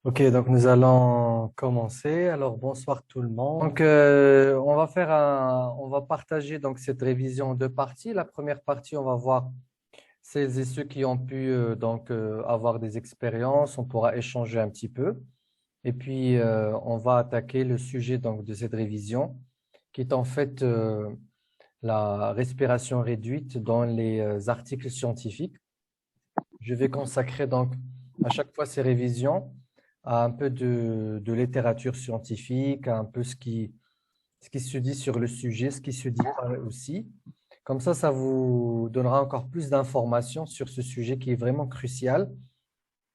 Ok, donc nous allons commencer. Alors bonsoir tout le monde. Donc on va partager donc cette révision en deux parties. La première partie, on va voir celles et ceux qui ont pu avoir des expériences. On pourra échanger un petit peu. Et puis on va attaquer le sujet donc de cette révision, qui est en fait la respiration réduite dans les articles scientifiques. Je vais consacrer donc à chaque fois ces révisions à un peu de littérature scientifique, à un peu ce qui se dit sur le sujet, ce qui se dit pas aussi. Comme ça vous donnera encore plus d'informations sur ce sujet qui est vraiment crucial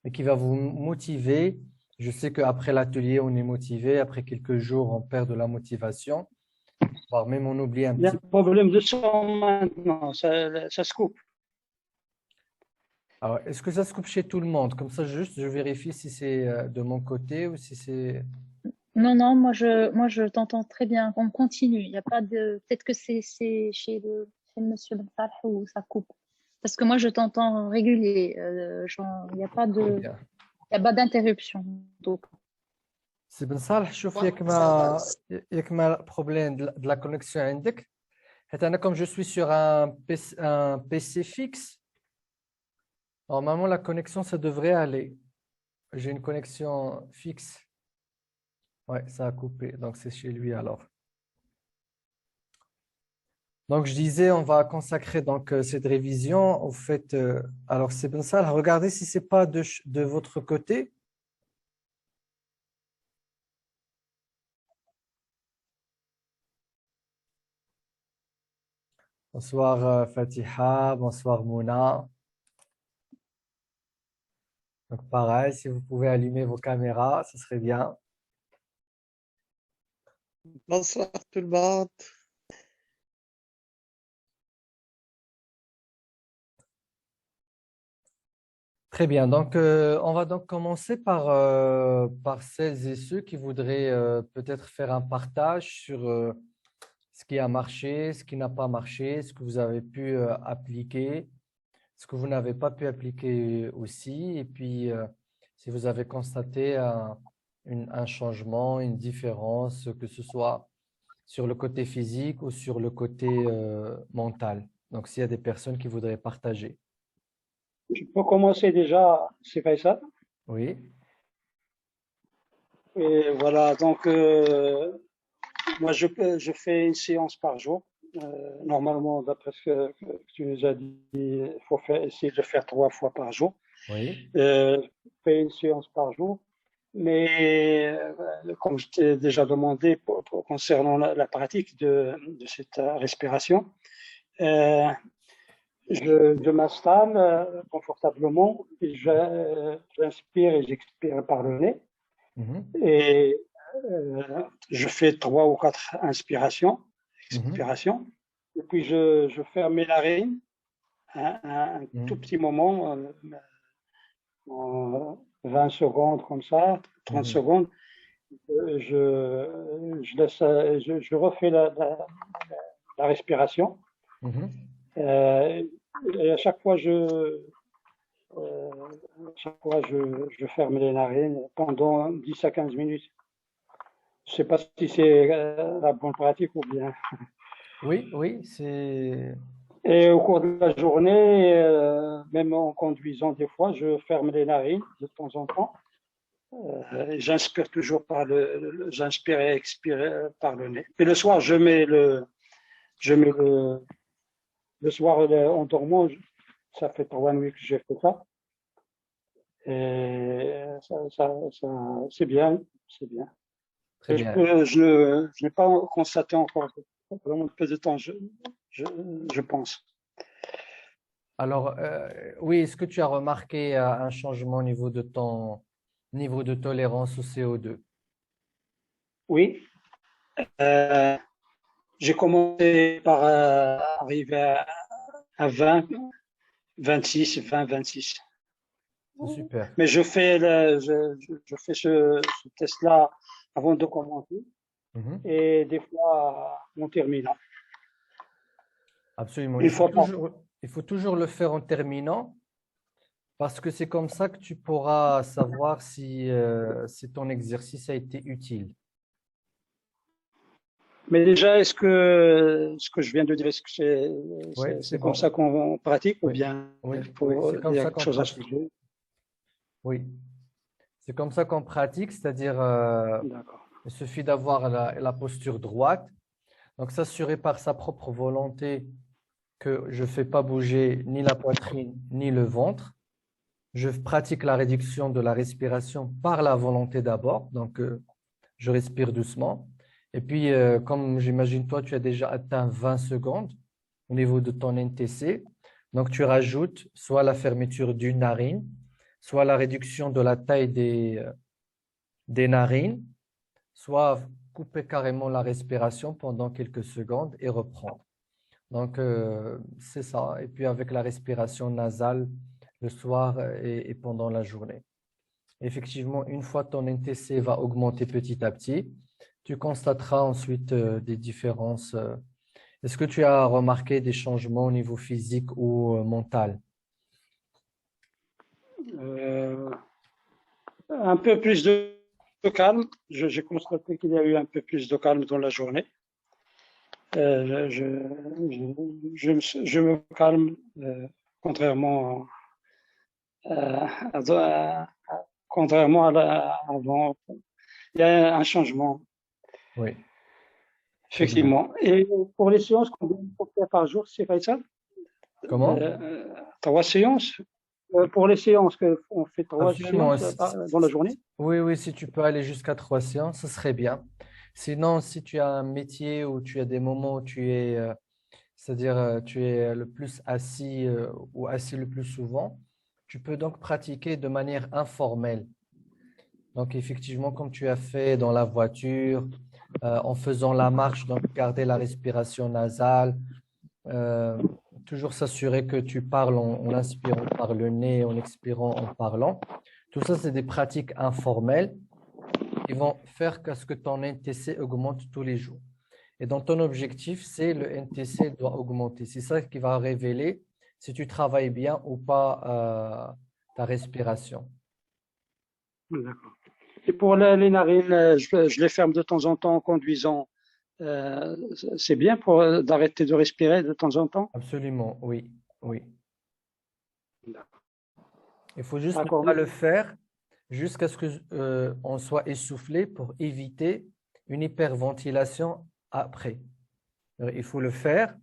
et qui va vous motiver. Je sais qu'après l'atelier, on est motivé. Après quelques jours, on perd de la motivation, voire même on oublie un Il y a petit un peu. problème de son maintenant, ça se coupe. Alors, est-ce que ça se coupe chez tout le monde? Comme ça, juste, je vérifie si c'est de mon côté ou si c'est... Non, non, moi je t'entends très bien. On continue. Il y a pas de. Peut-être que c'est chez le monsieur Ben Falh où ça coupe. Parce que moi, je t'entends régulier. Il n'y a pas Très de, bien. il y a pas d'interruption. Donc, سي بن صالح شوف ياك ما problème de la connexion عندك حيت انا comme je suis sur un PC fixe normalement la connexion ça devrait aller j'ai une connexion fixe ouais ça a coupé donc c'est chez lui alors donc je disais on va consacrer donc cette révision au fait alors c'est Ben Salah regardez si c'est pas de votre côté. Bonsoir Fatiha, bonsoir Mouna. Donc pareil, si vous pouvez allumer vos caméras, ce serait bien. Bonsoir tout le monde. Très bien. Donc on va donc commencer par celles et ceux qui voudraient peut-être faire un partage sur ce qui a marché, ce qui n'a pas marché, ce que vous avez pu appliquer, ce que vous n'avez pas pu appliquer aussi, et puis si vous avez constaté un changement, une différence, que ce soit sur le côté physique ou sur le côté mental. Donc, s'il y a des personnes qui voudraient partager. Je peux commencer déjà, c'est fait ça. Oui. Et voilà, donc moi je fais une séance par jour. Normalement, d'après ce que tu nous as dit, il faut essayer de faire 3 fois par jour. Oui. Je fais une séance par jour. Mais comme je t'ai déjà demandé concernant la pratique de cette respiration, euh, je m'installe confortablement et j'inspire et j'expire par le nez. Mhm. Et je fais 3 ou 4 inspirations, Mhm. expirations. Et puis je ferme mes narines un tout Mhm. petit moment, en 20 secondes comme ça, 30 Mhm. secondes. Je refais la respiration. Mhm. Euh, et euh, à chaque fois je ferme les narines pendant 10 à 15 minutes. Je ne sais pas si c'est la bonne pratique ou bien. Oui, oui, c'est... Et au cours de la journée, même en conduisant des fois, je ferme les narines de temps en temps. J'inspire toujours j'inspire et expire par le nez. Et le soir, je mets le soir en dormant. Ça fait 3 nuits que j'ai fait ça. Et c'est bien, c'est bien. Très bien. Je n'ai pas constaté encore vraiment peu de temps, je, je pense. Alors, oui, est-ce que tu as remarqué un changement au niveau de ton niveau de tolérance au CO2? Oui, euh, j'ai commencé par arriver à 20, 26, 20, 26. C'est super. Mais je fais ce test-là avant de commencer Mhm. et des fois en terminant. Absolument. Une fois par Il faut toujours le faire en terminant Parce que c'est comme ça que tu pourras savoir si ton exercice a été utile. Mais déjà, est-ce que ce que je viens de dire, est-ce que Oui, c'est c'est comme bon. ça qu'on pratique ou Oui, bien oui, oui, faut, c'est il comme y a ça quelque qu'on chose à pratique. changer? Oui, c'est comme ça qu'on pratique, c'est-à-dire D'accord. il suffit d'avoir la posture droite, donc s'assurer par sa propre volonté que je ne fais pas bouger ni la poitrine ni le ventre. Je pratique la réduction de la respiration par la volonté d'abord, donc je respire doucement. Et puis, comme j'imagine toi, tu as déjà atteint 20 secondes au niveau de ton NTC, donc tu rajoutes soit la fermeture d'une narine, soit la réduction de la taille des narines, soit couper carrément la respiration pendant quelques secondes et reprendre. Donc, c'est ça. Et puis, avec la respiration nasale le soir et pendant la journée. Effectivement, une fois ton NTC va augmenter petit à petit, tu constateras ensuite des différences. Est-ce que tu as remarqué des changements au niveau physique ou mental? Euh, un peu plus de calme. J'ai constaté qu'il y a eu un peu plus de calme dans la journée. Je me calme, contrairement à, contrairement avant. Il y a un changement, Oui, très bien. effectivement. Et pour les séances qu'on faut faire par jour, c'est Faisal? Comment? Trois séances. Pour les séances, on fait trois Absolument. séances dans la journée. Oui, oui, si tu peux aller jusqu'à 3 séances, ce serait bien. Sinon, si tu as un métier où tu as des moments où tu es, c'est-à-dire tu es le plus assis ou assis le plus souvent, tu peux donc pratiquer de manière informelle. Donc, effectivement, comme tu as fait dans la voiture, en faisant la marche, donc garder la respiration nasale, euh, toujours s'assurer que tu parles en inspirant par le nez, en expirant en parlant. Tout ça, c'est des pratiques informelles qui vont faire que ce que ton NTC augmente tous les jours. Et donc, ton objectif, c'est le NTC doit augmenter. C'est ça qui va révéler si tu travailles bien ou pas ta respiration. D'accord. Et pour les narines, je les ferme de temps en temps en conduisant. Euh, c'est bien pour d'arrêter de respirer de temps en temps. Absolument, oui, oui. Il faut juste ne D'accord. pas le faire jusqu'à ce que on soit essoufflé pour éviter une hyperventilation après. Il faut le faire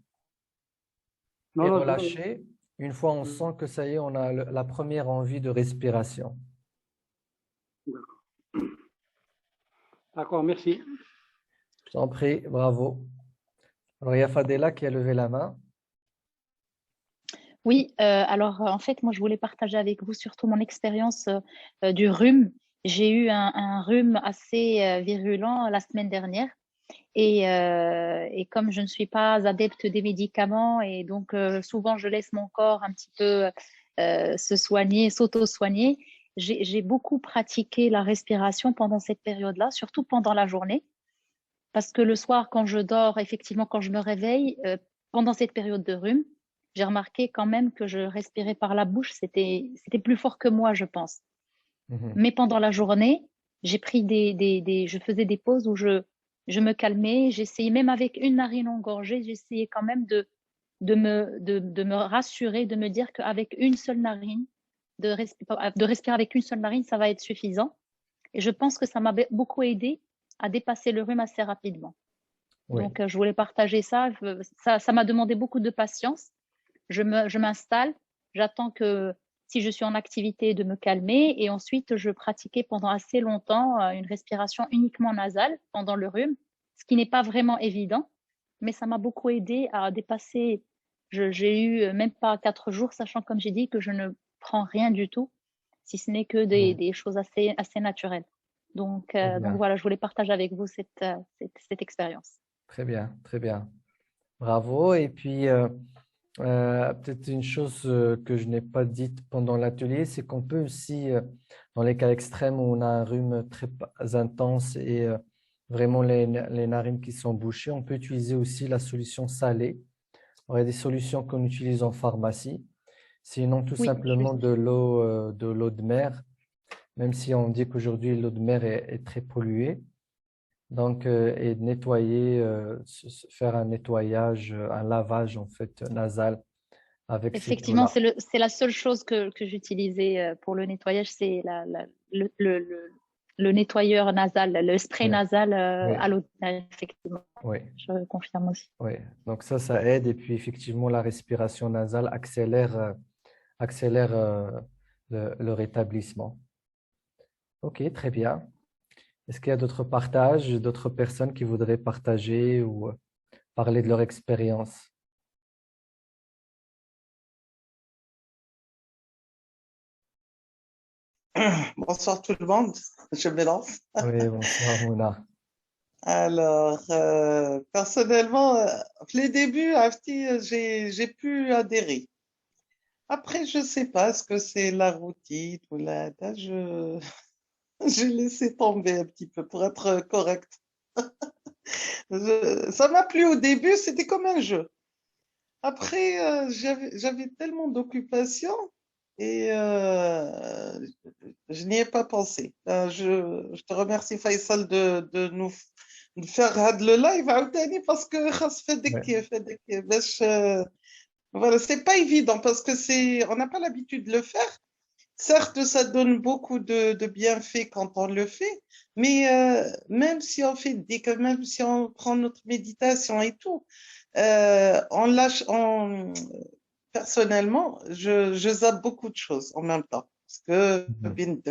et Non, non, relâcher une fois on sent que ça y est, on a la première envie de respiration. d'accord, merci. Je t'en prie, bravo. Alors, il y a Fadela qui a levé la main. Oui, alors en fait, moi je voulais partager avec vous surtout mon expérience du rhume. J'ai eu un rhume assez virulent la semaine dernière et comme je ne suis pas adepte des médicaments et donc souvent je laisse mon corps un petit peu se soigner, s'auto-soigner, j'ai beaucoup pratiqué la respiration pendant cette période-là, surtout pendant la journée, parce que le soir quand je dors, effectivement quand je me réveille, pendant cette période de rhume, j'ai remarqué quand même que je respirais par la bouche, c'était plus fort que moi, je pense. Mhm. Mais pendant la journée, j'ai pris je faisais des pauses où je me calmais, j'essayais même avec une narine engorgée, j'essayais quand même de me rassurer, de me dire qu'avec une seule narine, de respirer avec une seule narine, ça va être suffisant. Et je pense que ça m'a beaucoup aidé à dépasser le rhume assez rapidement. Oui, Donc, je voulais partager ça. Ça m'a demandé beaucoup de patience. Je m'installe, j'attends que si je suis en activité de me calmer et ensuite je pratiquais pendant assez longtemps une respiration uniquement nasale pendant le rhume, ce qui n'est pas vraiment évident, mais ça m'a beaucoup aidé à dépasser. J'ai eu même pas 4 jours, sachant comme j'ai dit que je ne prends rien du tout, si ce n'est que mhm. des choses assez naturelles. Très Donc bien, voilà, je voulais partager avec vous cette expérience. très bien, très bien. Bravo. Et puis, peut-être une chose que je n'ai pas dite pendant l'atelier, c'est qu'on peut aussi, dans les cas extrêmes où on a un rhume très intense et vraiment les narines qui sont bouchées, on peut utiliser aussi la solution salée. Il y a des solutions qu'on utilise en pharmacie. Sinon, tout Oui, simplement de l'eau de mer, même si on dit qu'aujourd'hui l'eau de mer est très polluée. Donc, et nettoyer, faire un nettoyage, un lavage en fait nasal avec cette effectivement, eau-là. c'est la seule chose que j'utilisais pour le nettoyage, c'est le nettoyeur nasal, le spray Oui, nasal oui, à l'eau de mer, effectivement. oui, Je confirme aussi. oui. Donc ça aide. Et puis effectivement, la respiration nasale accélère le rétablissement. Ok, très bien. Est-ce qu'il y a d'autres partages, d'autres personnes qui voudraient partager ou parler de leur expérience? Bonsoir tout le monde, je me lance. Oui, bonsoir Mouna. Alors, personnellement, les débuts, Afti, j'ai pu adhérer. Après, je sais pas ce que c'est la routine ou j'ai laissé tomber un petit peu pour être correct. Ça m'a plu au début, c'était comme un jeu. Après, j'avais tellement d'occupations et je n'y ai pas pensé. Je te remercie, Faisal, de faire le live عاوتاني parce que خاص فادك باش voilà, c'est pas évident parce que on n'a pas l'habitude de le faire. Certes, ça donne beaucoup de bienfaits quand on le fait, mais même si on fait même si on prend notre méditation et tout, on lâche, personnellement, je zappe beaucoup de choses en même temps. Parce que Mhm.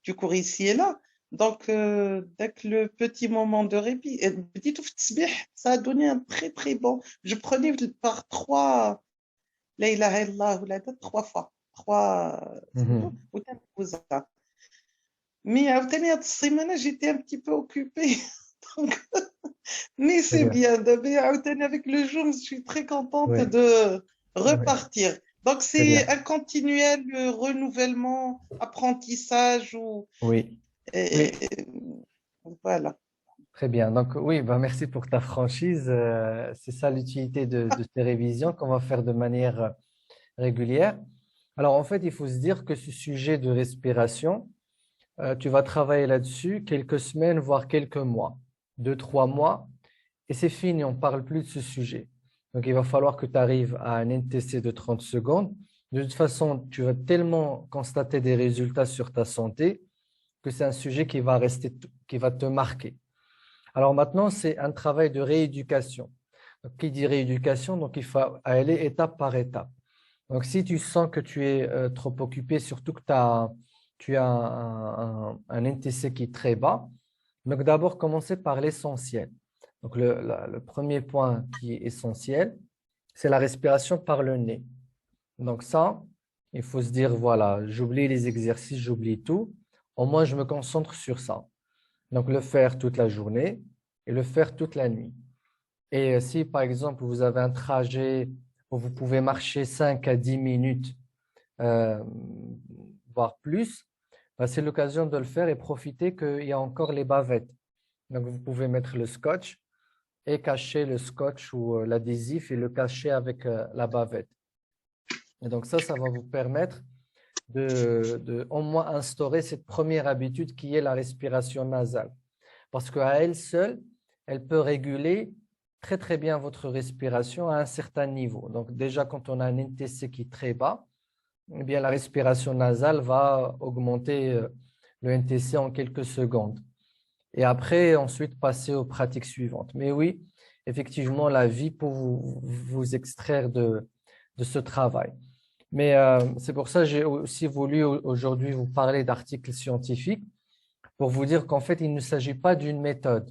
tu cours ici et là. Donc, dès que le petit moment de répit, et petit ouf tasbih, ça a donné un très très bon. Je prenais par trois, la ilaha illallah, ou la date, trois fois. Trois, Mhm. ou t'as- mais à هاد السيمانة, j'étais un petit peu occupée. Donc, mais Très c'est bien. bien. Avec le jour, je suis très contente Oui, de oui, repartir. Donc, très c'est bien. un continuel renouvellement, apprentissage Oui, et, oui. voilà. Très bien. Donc, oui, ben, merci pour ta franchise. C'est ça l'utilité de ces révisions qu'on va faire de manière régulière. Alors, en fait, il faut se dire que ce sujet de respiration, tu vas travailler là-dessus quelques semaines, voire quelques mois, 2, 3 mois, et c'est fini, on ne parle plus de ce sujet. Donc, il va falloir que tu arrives à un NTC de 30 secondes. De toute façon, tu vas tellement constater des résultats sur ta santé que c'est un sujet qui va rester, qui va te marquer. Alors maintenant, c'est un travail de rééducation. Donc, qui dit rééducation, donc il faut aller étape par étape. Donc, si tu sens que tu es trop occupé, surtout que tu as un NTC qui est très bas, donc d'abord commencer par l'essentiel. Donc, le premier point qui est essentiel, c'est la respiration par le nez. Donc ça, il faut se dire, voilà, j'oublie les exercices, j'oublie tout. Au moins, je me concentre sur ça. Donc, le faire toute la journée et le faire toute la nuit. Et si, par exemple, vous avez un trajet où vous pouvez marcher 5 à 10 minutes, euh, voire plus, ben, c'est l'occasion de le faire et profiter qu'il y a encore les bavettes. Donc, vous pouvez mettre le scotch et cacher le scotch ou l'adhésif et le cacher avec la bavette. Et donc, ça va vous permettre de au moins instaurer cette première habitude qui est la respiration nasale. Parce qu'à elle seule, elle peut réguler très très bien votre respiration à un certain niveau. Donc déjà, quand on a un NTC qui est très bas, eh bien, la respiration nasale va augmenter le NTC en quelques secondes. Et après, ensuite, passer aux pratiques suivantes. Mais oui, effectivement, la vie pour vous extraire de ce travail. Mais c'est pour ça que j'ai aussi voulu aujourd'hui vous parler d'articles scientifiques pour vous dire qu'en fait, il ne s'agit pas d'une méthode.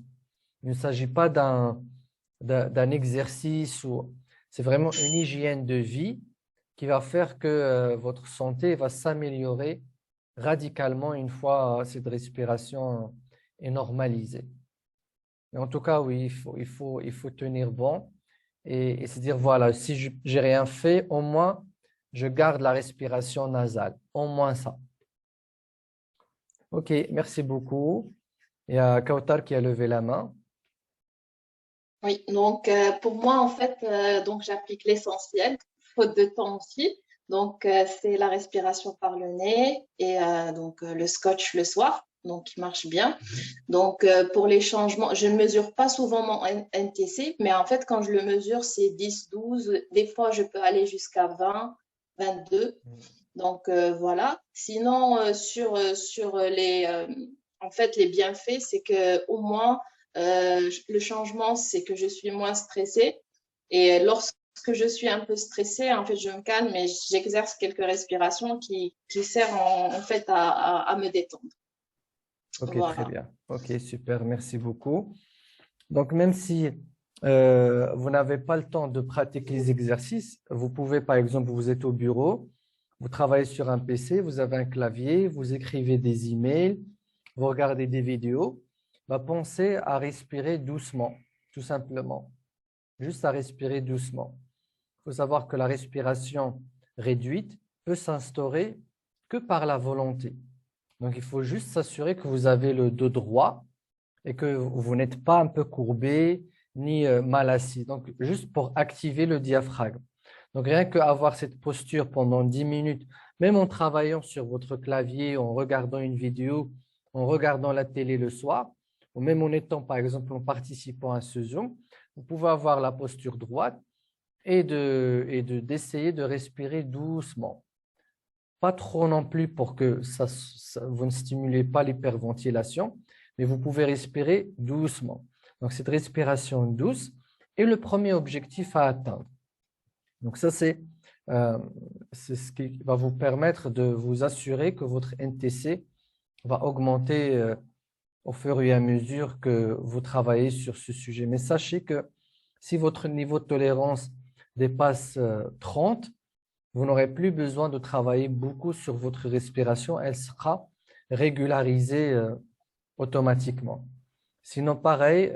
Il ne s'agit pas d'un exercice ou c'est vraiment une hygiène de vie qui va faire que votre santé va s'améliorer radicalement une fois cette respiration est normalisée. Mais en tout cas, oui, il faut tenir bon et se dire, voilà, si je n'ai rien fait, au moins, je garde la respiration nasale. Au moins ça. OK, merci beaucoup. Il y a Kautar qui a levé la main. Oui, donc pour moi, en fait, donc j'applique l'essentiel. faute de temps aussi. Donc, c'est la respiration par le nez et donc le scotch le soir, donc qui marche bien. Donc, pour les changements, je ne mesure pas souvent mon NTC, mais en fait, quand je le mesure, c'est 10, 12. Des fois, je peux aller jusqu'à 20, 22. Donc, voilà. Sinon, sur en fait, les bienfaits, c'est que au moins, le changement, c'est que je suis moins stressée. Et lorsque je suis un peu stressée, en fait, je me calme et j'exerce quelques respirations qui servent en fait à me détendre. Ok, très Voilà. bien. Ok, super, merci beaucoup. Donc, même si vous n'avez pas le temps de pratiquer les exercices, vous pouvez, par exemple, vous êtes au bureau, vous travaillez sur un PC, vous avez un clavier, vous écrivez des emails, vous regardez des vidéos, bah, pensez à respirer doucement, tout simplement. Juste à respirer doucement. Il faut savoir que la respiration réduite peut s'instaurer que par la volonté. Donc, il faut juste s'assurer que vous avez le dos droit et que vous n'êtes pas un peu courbé ni mal assis. Donc, juste pour activer le diaphragme. Donc, rien qu'avoir cette posture pendant 10 minutes, même en travaillant sur votre clavier, en regardant une vidéo, en regardant la télé le soir, ou même en étant, par exemple, en participant à ce Zoom, vous pouvez avoir la posture droite et d'essayer de respirer doucement. Pas trop non plus pour que vous ne stimulez pas l'hyperventilation, mais vous pouvez respirer doucement. Donc, cette respiration douce est le premier objectif à atteindre. Donc, ça, c'est ce qui va vous permettre de vous assurer que votre NTC va augmenter au fur et à mesure que vous travaillez sur ce sujet. Mais sachez que si votre niveau de tolérance dépasse 30, vous n'aurez plus besoin de travailler beaucoup sur votre respiration. Elle sera régularisée automatiquement. Sinon, pareil,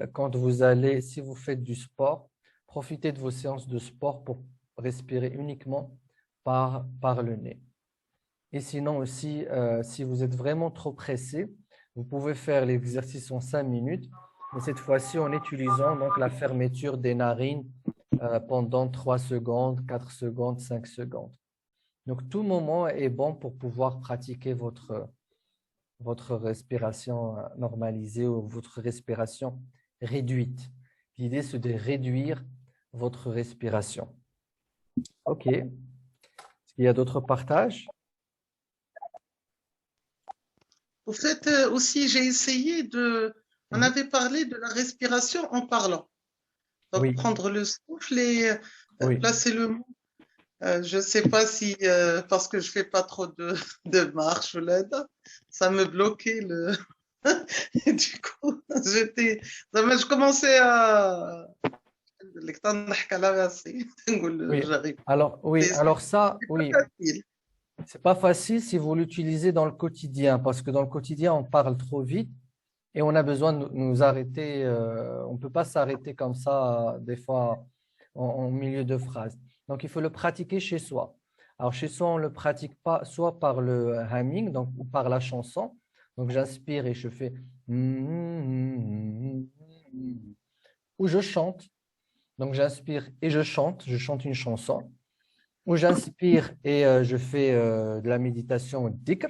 si vous faites du sport, profitez de vos séances de sport pour respirer uniquement par le nez. Et sinon aussi, si vous êtes vraiment trop pressé, vous pouvez faire l'exercice en 5 minutes, mais cette fois-ci en utilisant donc la fermeture des narines pendant 3 secondes, 4 secondes, 5 secondes. Donc, tout moment est bon pour pouvoir pratiquer votre respiration normalisée ou votre respiration réduite. L'idée, c'est de réduire votre respiration. OK. Est-ce qu'il y a d'autres partages? Au fait, aussi, j'ai essayé on avait parlé de la respiration en parlant. Donc, Oui. prendre le souffle et Oui. placer le mot. Je ne sais pas si, parce que je ne fais pas trop de marche, ça me bloquait Et du coup, je commençais à. Oui. J'arrive. Alors ça, C'est oui, pas facile. c'est pas facile si vous l'utilisez dans le quotidien, parce que dans le quotidien, on parle trop vite et on a besoin de nous arrêter. On ne peut pas s'arrêter comme ça, des fois, en milieu de phrase. Donc, il faut le pratiquer chez soi. Alors, chez soi, on ne le pratique pas soit par le humming, donc, ou par la chanson. Donc, j'inspire et je fais ou je chante. Donc, j'inspire et je chante une chanson. Ou j'inspire et je fais de la méditation dhikr,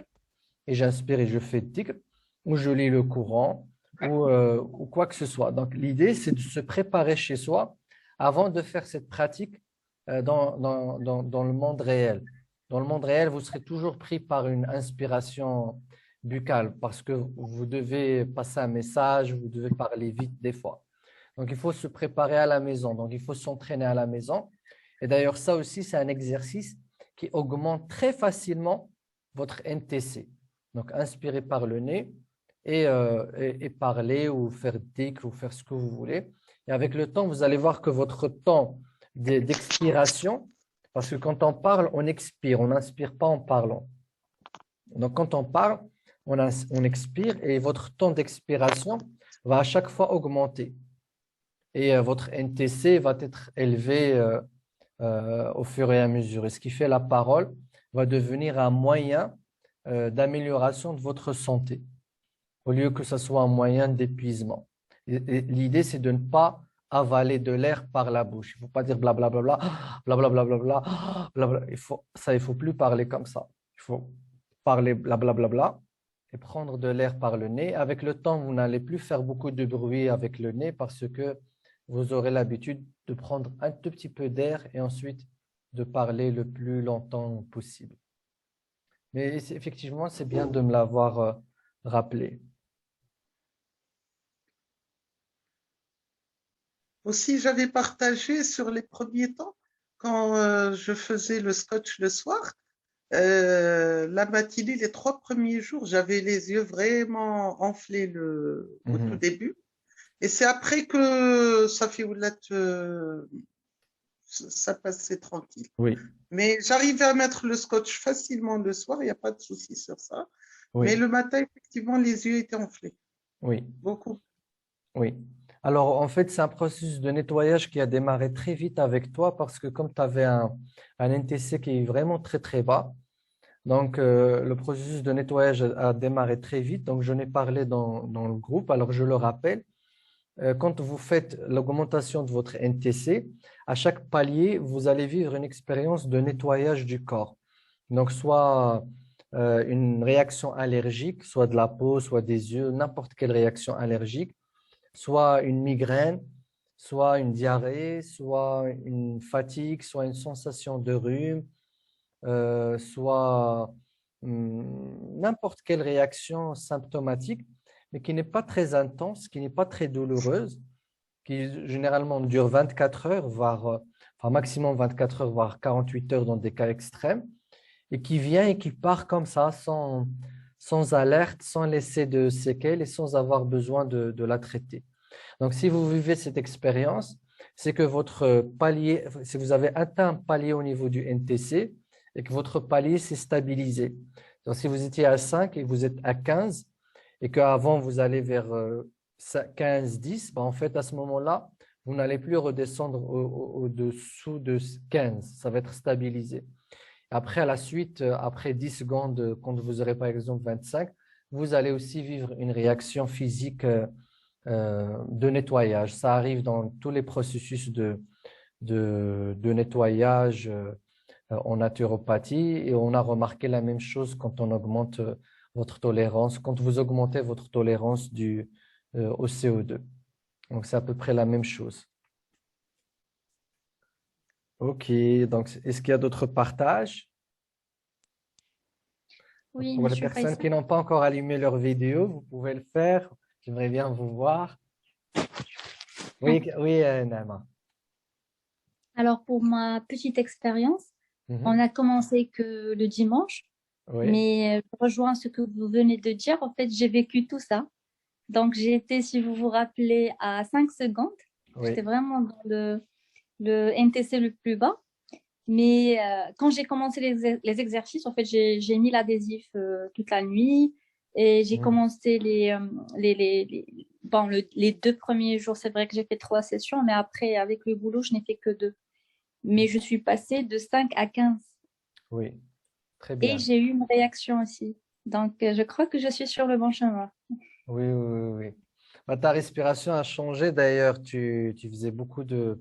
et j'inspire et je fais dhikr, ou je lis le Coran, ou quoi que ce soit. Donc, l'idée, c'est de se préparer chez soi avant de faire cette pratique dans le monde réel. Dans le monde réel, vous serez toujours pris par une inspiration buccale parce que vous devez passer un message, vous devez parler vite des fois. Donc, il faut se préparer à la maison. Donc, il faut s'entraîner à la maison. Et d'ailleurs, ça aussi, c'est un exercice qui augmente très facilement votre NTC. Donc, inspirez par le nez et parler ou faire dhikr ou faire ce que vous voulez. Et avec le temps, vous allez voir que votre temps d'expiration, parce que quand on parle, on expire, on n'inspire pas en parlant. Donc, quand on parle, on expire et votre temps d'expiration va à chaque fois augmenter. Et votre NTC va être élevé au fur et à mesure. Et ce qui fait la parole va devenir un moyen d'amélioration de votre santé, au lieu que ce soit un moyen d'épuisement. L'idée, c'est de ne pas avaler de l'air par la bouche. Il ne faut pas dire blablabla, blablabla, blabla. Il faut plus parler comme ça. Il faut parler blablabla et prendre de l'air par le nez. Avec le temps, vous n'allez plus faire beaucoup de bruit avec le nez parce que vous aurez l'habitude de prendre un tout petit peu d'air et ensuite de parler le plus longtemps possible. Mais effectivement, c'est bien de me l'avoir rappelé. Aussi, j'avais partagé sur les premiers temps, quand je faisais le scotch le soir, la matinée, les 3 premiers jours, j'avais les yeux vraiment enflés au tout début. Et c'est après que ça fait ça passait tranquille. Oui. Mais j'arrivais à mettre le scotch facilement le soir, il n'y a pas de souci sur ça. Oui. Mais le matin, effectivement, les yeux étaient enflés. Oui. Beaucoup. Oui. Alors, en fait, c'est un processus de nettoyage qui a démarré très vite avec toi parce que comme tu avais un NTC qui est vraiment très, très bas, donc le processus de nettoyage a démarré très vite. Donc, je n'ai parlé dans le groupe. Alors, je le rappelle, quand vous faites l'augmentation de votre NTC, à chaque palier, vous allez vivre une expérience de nettoyage du corps. Donc, soit une réaction allergique, soit de la peau, soit des yeux, n'importe quelle réaction allergique, soit une migraine, soit une diarrhée, soit une fatigue, soit une sensation de rhume, soit n'importe quelle réaction symptomatique, mais qui n'est pas très intense, qui n'est pas très douloureuse, qui généralement dure 24 heures, voire maximum 24 heures, voire 48 heures dans des cas extrêmes, et qui vient et qui part comme ça, sans alerte, sans laisser de séquelles et sans avoir besoin de la traiter. Donc, si vous vivez cette expérience, c'est que votre palier, si vous avez atteint un palier au niveau du NTC et que votre palier s'est stabilisé. Donc, si vous étiez à 5 et que vous êtes à 15 et qu'avant vous allez vers 15, 10, ben en fait, à ce moment-là, vous n'allez plus redescendre au-dessous de 15. Ça va être stabilisé. Après, à la suite, après 10 secondes, quand vous aurez par exemple 25, vous allez aussi vivre une réaction physique de nettoyage. Ça arrive dans tous les processus de nettoyage en naturopathie et on a remarqué la même chose quand on augmente votre tolérance, quand vous augmentez votre tolérance au CO2. Donc, c'est à peu près la même chose. OK, donc est-ce qu'il y a d'autres partages? Oui, Pour les monsieur personnes Faisal. qui n'ont pas encore allumé leur vidéo, vous pouvez le faire. J'aimerais bien vous voir. Oui, oui, Naama. Alors, pour ma petite expérience, on a commencé que le dimanche, Oui, mais je rejoins ce que vous venez de dire. En fait, j'ai vécu tout ça. Donc, j'ai été, si vous vous rappelez, à 5 secondes. oui. J'étais vraiment dans le NTC le plus bas. Mais quand j'ai commencé les exercices, en fait, j'ai mis l'adhésif toute la nuit et j'ai commencé les 2 premiers jours. C'est vrai que j'ai fait 3 sessions, mais après, avec le boulot, je n'ai fait que 2. Mais je suis passée de 5 à 15 Oui, très et bien. j'ai eu une réaction aussi. Donc, je crois que je suis sur le bon chemin. Oui, oui, oui, oui. Bah, ta respiration a changé d'ailleurs. Tu faisais beaucoup de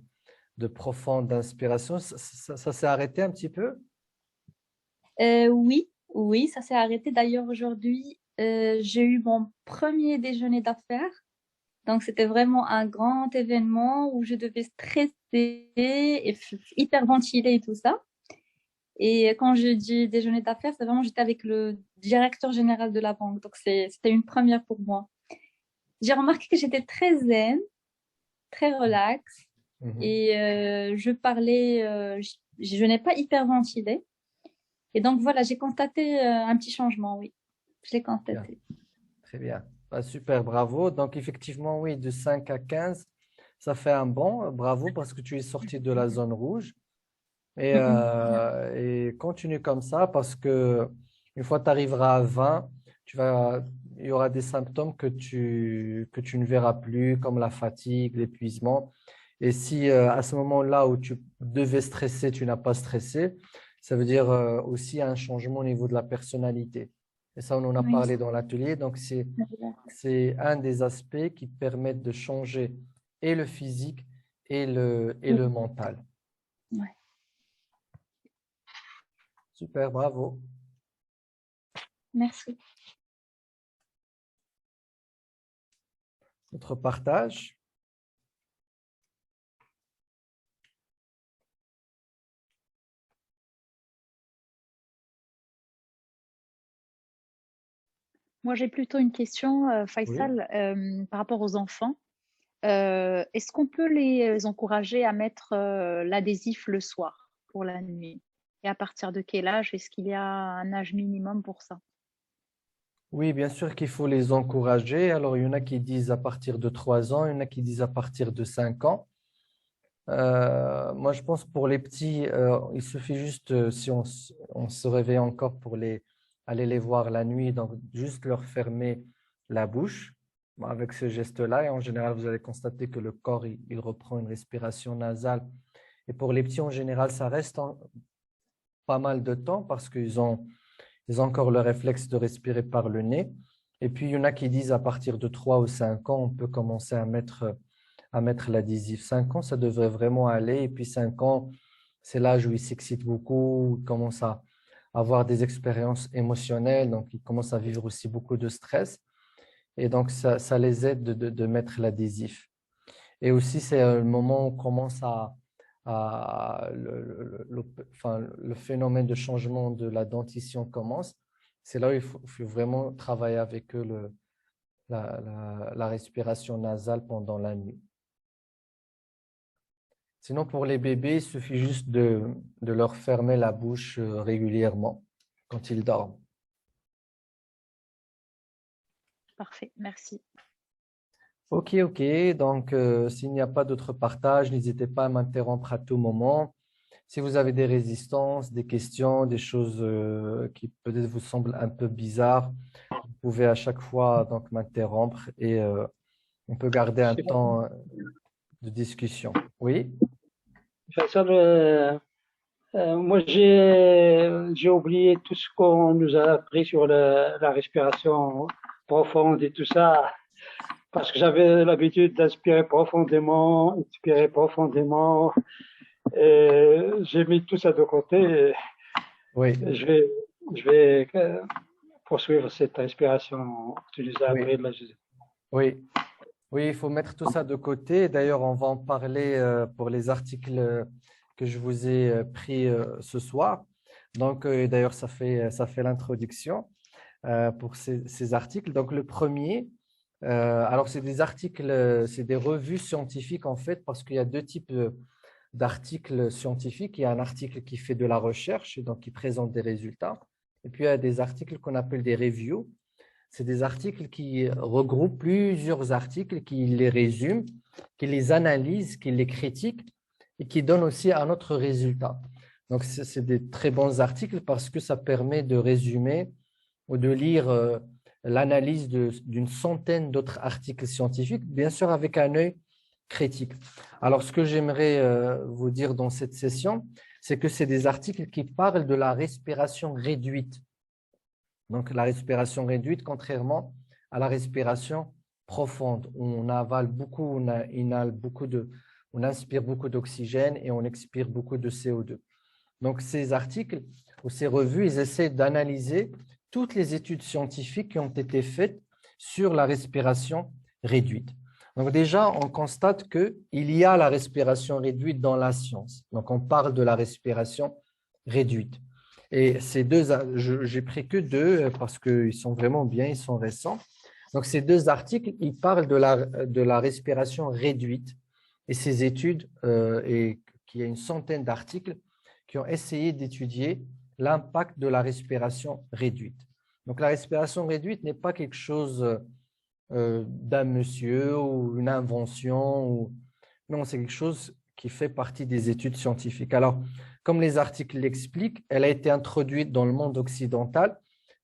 profonde inspiration. Ça s'est arrêté un petit peu? Oui, oui, ça s'est arrêté. D'ailleurs, aujourd'hui, j'ai eu mon premier déjeuner d'affaires. Donc, c'était vraiment un grand événement où je devais stresser et hyperventiler et tout ça. Et quand je dis déjeuner d'affaires, c'est vraiment, j'étais avec le directeur général de la banque. Donc, c'était une première pour moi. J'ai remarqué que j'étais très zen, très relax. Et je parlais, je n'ai pas hyperventilé. Et donc, voilà, j'ai constaté un petit changement, oui. Je l'ai constaté. Très bien. Bah, super, bravo. Donc, effectivement, oui, de 5 à 15, ça fait un bon. Bravo parce que tu es sorti de la zone rouge. Et continue comme ça parce que une fois que tu arriveras à 20, il y aura des symptômes que tu ne verras plus, comme la fatigue, l'épuisement. Et si à ce moment-là où tu devais stresser, tu n'as pas stressé, ça veut dire aussi un changement au niveau de la personnalité. Et ça, on en a Oui. parlé dans l'atelier. Donc, c'est un des aspects qui permettent de changer et le physique et le mental. Ouais. Super, bravo. Merci. Notre partage. Moi, j'ai plutôt une question, Oui. Faisal, par rapport aux enfants. Est-ce qu'on peut les encourager à mettre l'adhésif le soir pour la nuit? Et à partir de quel âge? Est-ce qu'il y a un âge minimum pour ça? Oui, bien sûr qu'il faut les encourager. Alors, il y en a qui disent à partir de 3 ans, il y en a qui disent à partir de 5 ans. Moi, je pense pour les petits, il suffit juste, si on se réveille encore pour aller les voir la nuit, donc juste leur fermer la bouche avec ce geste-là. Et en général, vous allez constater que le corps, il reprend une respiration nasale. Et pour les petits, en général, ça reste pas mal de temps parce qu'ils ont encore le réflexe de respirer par le nez. Et puis, il y en a qui disent à partir de 3 ou 5 ans, on peut commencer à mettre l'adhésif. 5 ans, ça devrait vraiment aller. Et puis 5 ans, c'est l'âge où ils s'excitent beaucoup, ils commencent à avoir des expériences émotionnelles, donc ils commencent à vivre aussi beaucoup de stress. Et donc, ça les aide de mettre l'adhésif. Et aussi, c'est le moment où on commence enfin, le phénomène de changement de la dentition commence. C'est là où il faut vraiment travailler avec eux la respiration nasale pendant la nuit. Sinon, pour les bébés, il suffit juste de leur fermer la bouche régulièrement quand ils dorment. Parfait, merci. Ok. Donc, s'il n'y a pas d'autres partages, n'hésitez pas à m'interrompre à tout moment. Si vous avez des résistances, des questions, des choses qui peut-être vous semblent un peu bizarres, vous pouvez à chaque fois donc m'interrompre et on peut garder un temps de discussion. Oui? Faisal, moi, j'ai oublié tout ce qu'on nous a appris sur la respiration profonde et tout ça, parce que j'avais l'habitude d'inspirer profondément, expirer profondément, et j'ai mis tout ça de côté. Oui. Je vais poursuivre cette respiration que tu nous as appris là. Oui. Oui, il faut mettre tout ça de côté. D'ailleurs, on va en parler pour les articles que je vous ai pris ce soir. Donc, d'ailleurs, ça fait l'introduction pour ces articles. Donc, le premier, alors c'est des articles, c'est des revues scientifiques en fait, parce qu'il y a deux types d'articles scientifiques. Il y a un article qui fait de la recherche, et donc qui présente des résultats. Et puis, il y a des articles qu'on appelle des reviews. C'est des articles qui regroupent plusieurs articles, qui les résument, qui les analysent, qui les critiquent et qui donnent aussi un autre résultat. Donc, c'est des très bons articles parce que ça permet de résumer ou de lire l'analyse d'une centaine d'autres articles scientifiques, bien sûr avec un œil critique. Alors, ce que j'aimerais vous dire dans cette session, c'est que c'est des articles qui parlent de la respiration réduite. Donc, la respiration réduite, contrairement à la respiration profonde, où on avale beaucoup, on inspire beaucoup d'oxygène et on expire beaucoup de CO2. Donc, ces articles ou ces revues, ils essaient d'analyser toutes les études scientifiques qui ont été faites sur la respiration réduite. Donc, déjà, on constate qu'il y a la respiration réduite dans la science. Donc, on parle de la respiration réduite. Et ces deux, j'ai pris que deux parce qu'ils sont vraiment bien, ils sont récents. Donc, ces deux articles, ils parlent de la respiration réduite et ces études, et qu'il y a une centaine d'articles qui ont essayé d'étudier l'impact de la respiration réduite. Donc, la respiration réduite n'est pas quelque chose d'un monsieur ou une invention. Non, c'est quelque chose qui fait partie des études scientifiques. Alors, comme les articles l'expliquent, elle a été introduite dans le monde occidental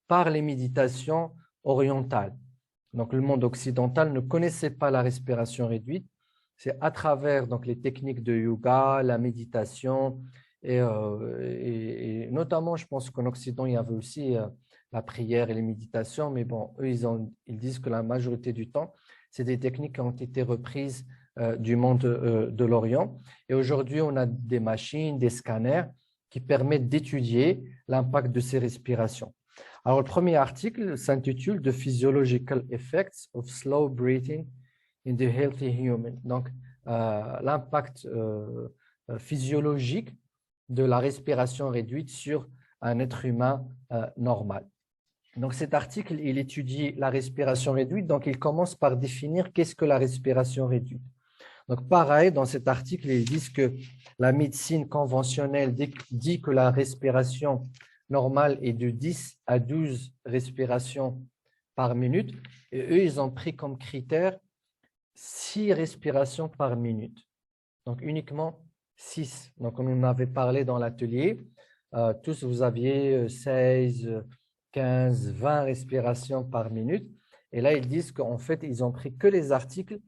par les méditations orientales. Donc, le monde occidental ne connaissait pas la respiration réduite. C'est à travers donc, les techniques de yoga, la méditation, et notamment, je pense qu'en Occident, il y avait aussi la prière et les méditations, mais bon, eux, ils disent que la majorité du temps, c'est des techniques qui ont été reprises du monde de l'Orient. Et aujourd'hui, on a des machines, des scanners qui permettent d'étudier l'impact de ces respirations. Alors, le premier article s'intitule The Physiological Effects of Slow Breathing in the Healthy Human. Donc, l'impact physiologique de la respiration réduite sur un être humain normal. Donc, cet article, il étudie la respiration réduite. Donc, il commence par définir qu'est-ce que la respiration réduite. Donc, pareil, dans cet article, ils disent que la médecine conventionnelle dit que la respiration normale est de 10 à 12 respirations par minute. Et eux, ils ont pris comme critère 6 respirations par minute. Donc, uniquement 6. Donc, on en avait parlé dans l'atelier. Tous, vous aviez 16, 15, 20 respirations par minute. Et là, ils disent qu'en fait, ils ont pris que les articles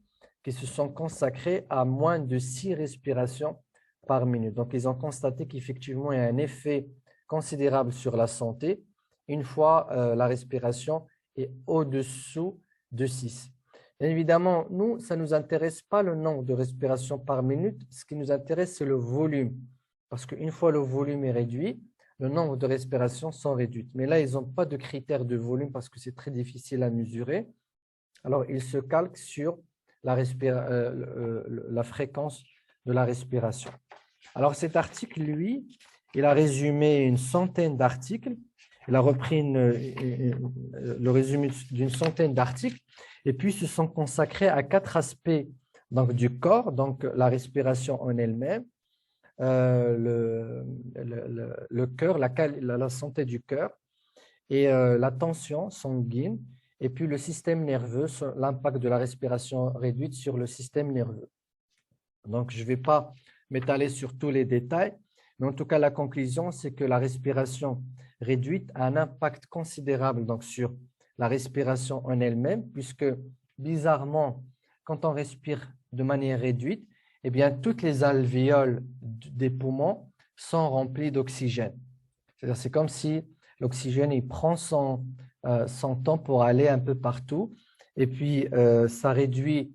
qui se sont consacrés à moins de 6 respirations par minute. Donc, ils ont constaté qu'effectivement, il y a un effet considérable sur la santé une fois la respiration est au-dessous de 6. Bien évidemment, nous, ça ne nous intéresse pas le nombre de respirations par minute. Ce qui nous intéresse, c'est le volume. Parce qu'une fois le volume est réduit, le nombre de respirations sont réduites. Mais là, ils n'ont pas de critère de volume parce que c'est très difficile à mesurer. Alors, ils se calquent sur la fréquence de la respiration. Alors, cet article, lui, il a résumé une centaine d'articles. Il a repris le résumé d'une centaine d'articles et puis se sont consacrés à 4 aspects donc, du corps, donc la respiration en elle-même, le cœur, la santé du cœur et la tension sanguine et puis le système nerveux, l'impact de la respiration réduite sur le système nerveux. Donc, je ne vais pas m'étaler sur tous les détails, mais en tout cas, la conclusion, c'est que la respiration réduite a un impact considérable donc, sur la respiration en elle-même, puisque bizarrement, quand on respire de manière réduite, eh bien, toutes les alvéoles des poumons sont remplies d'oxygène. C'est-à-dire, c'est comme si l'oxygène il prend son temps pour aller un peu partout, et puis ça réduit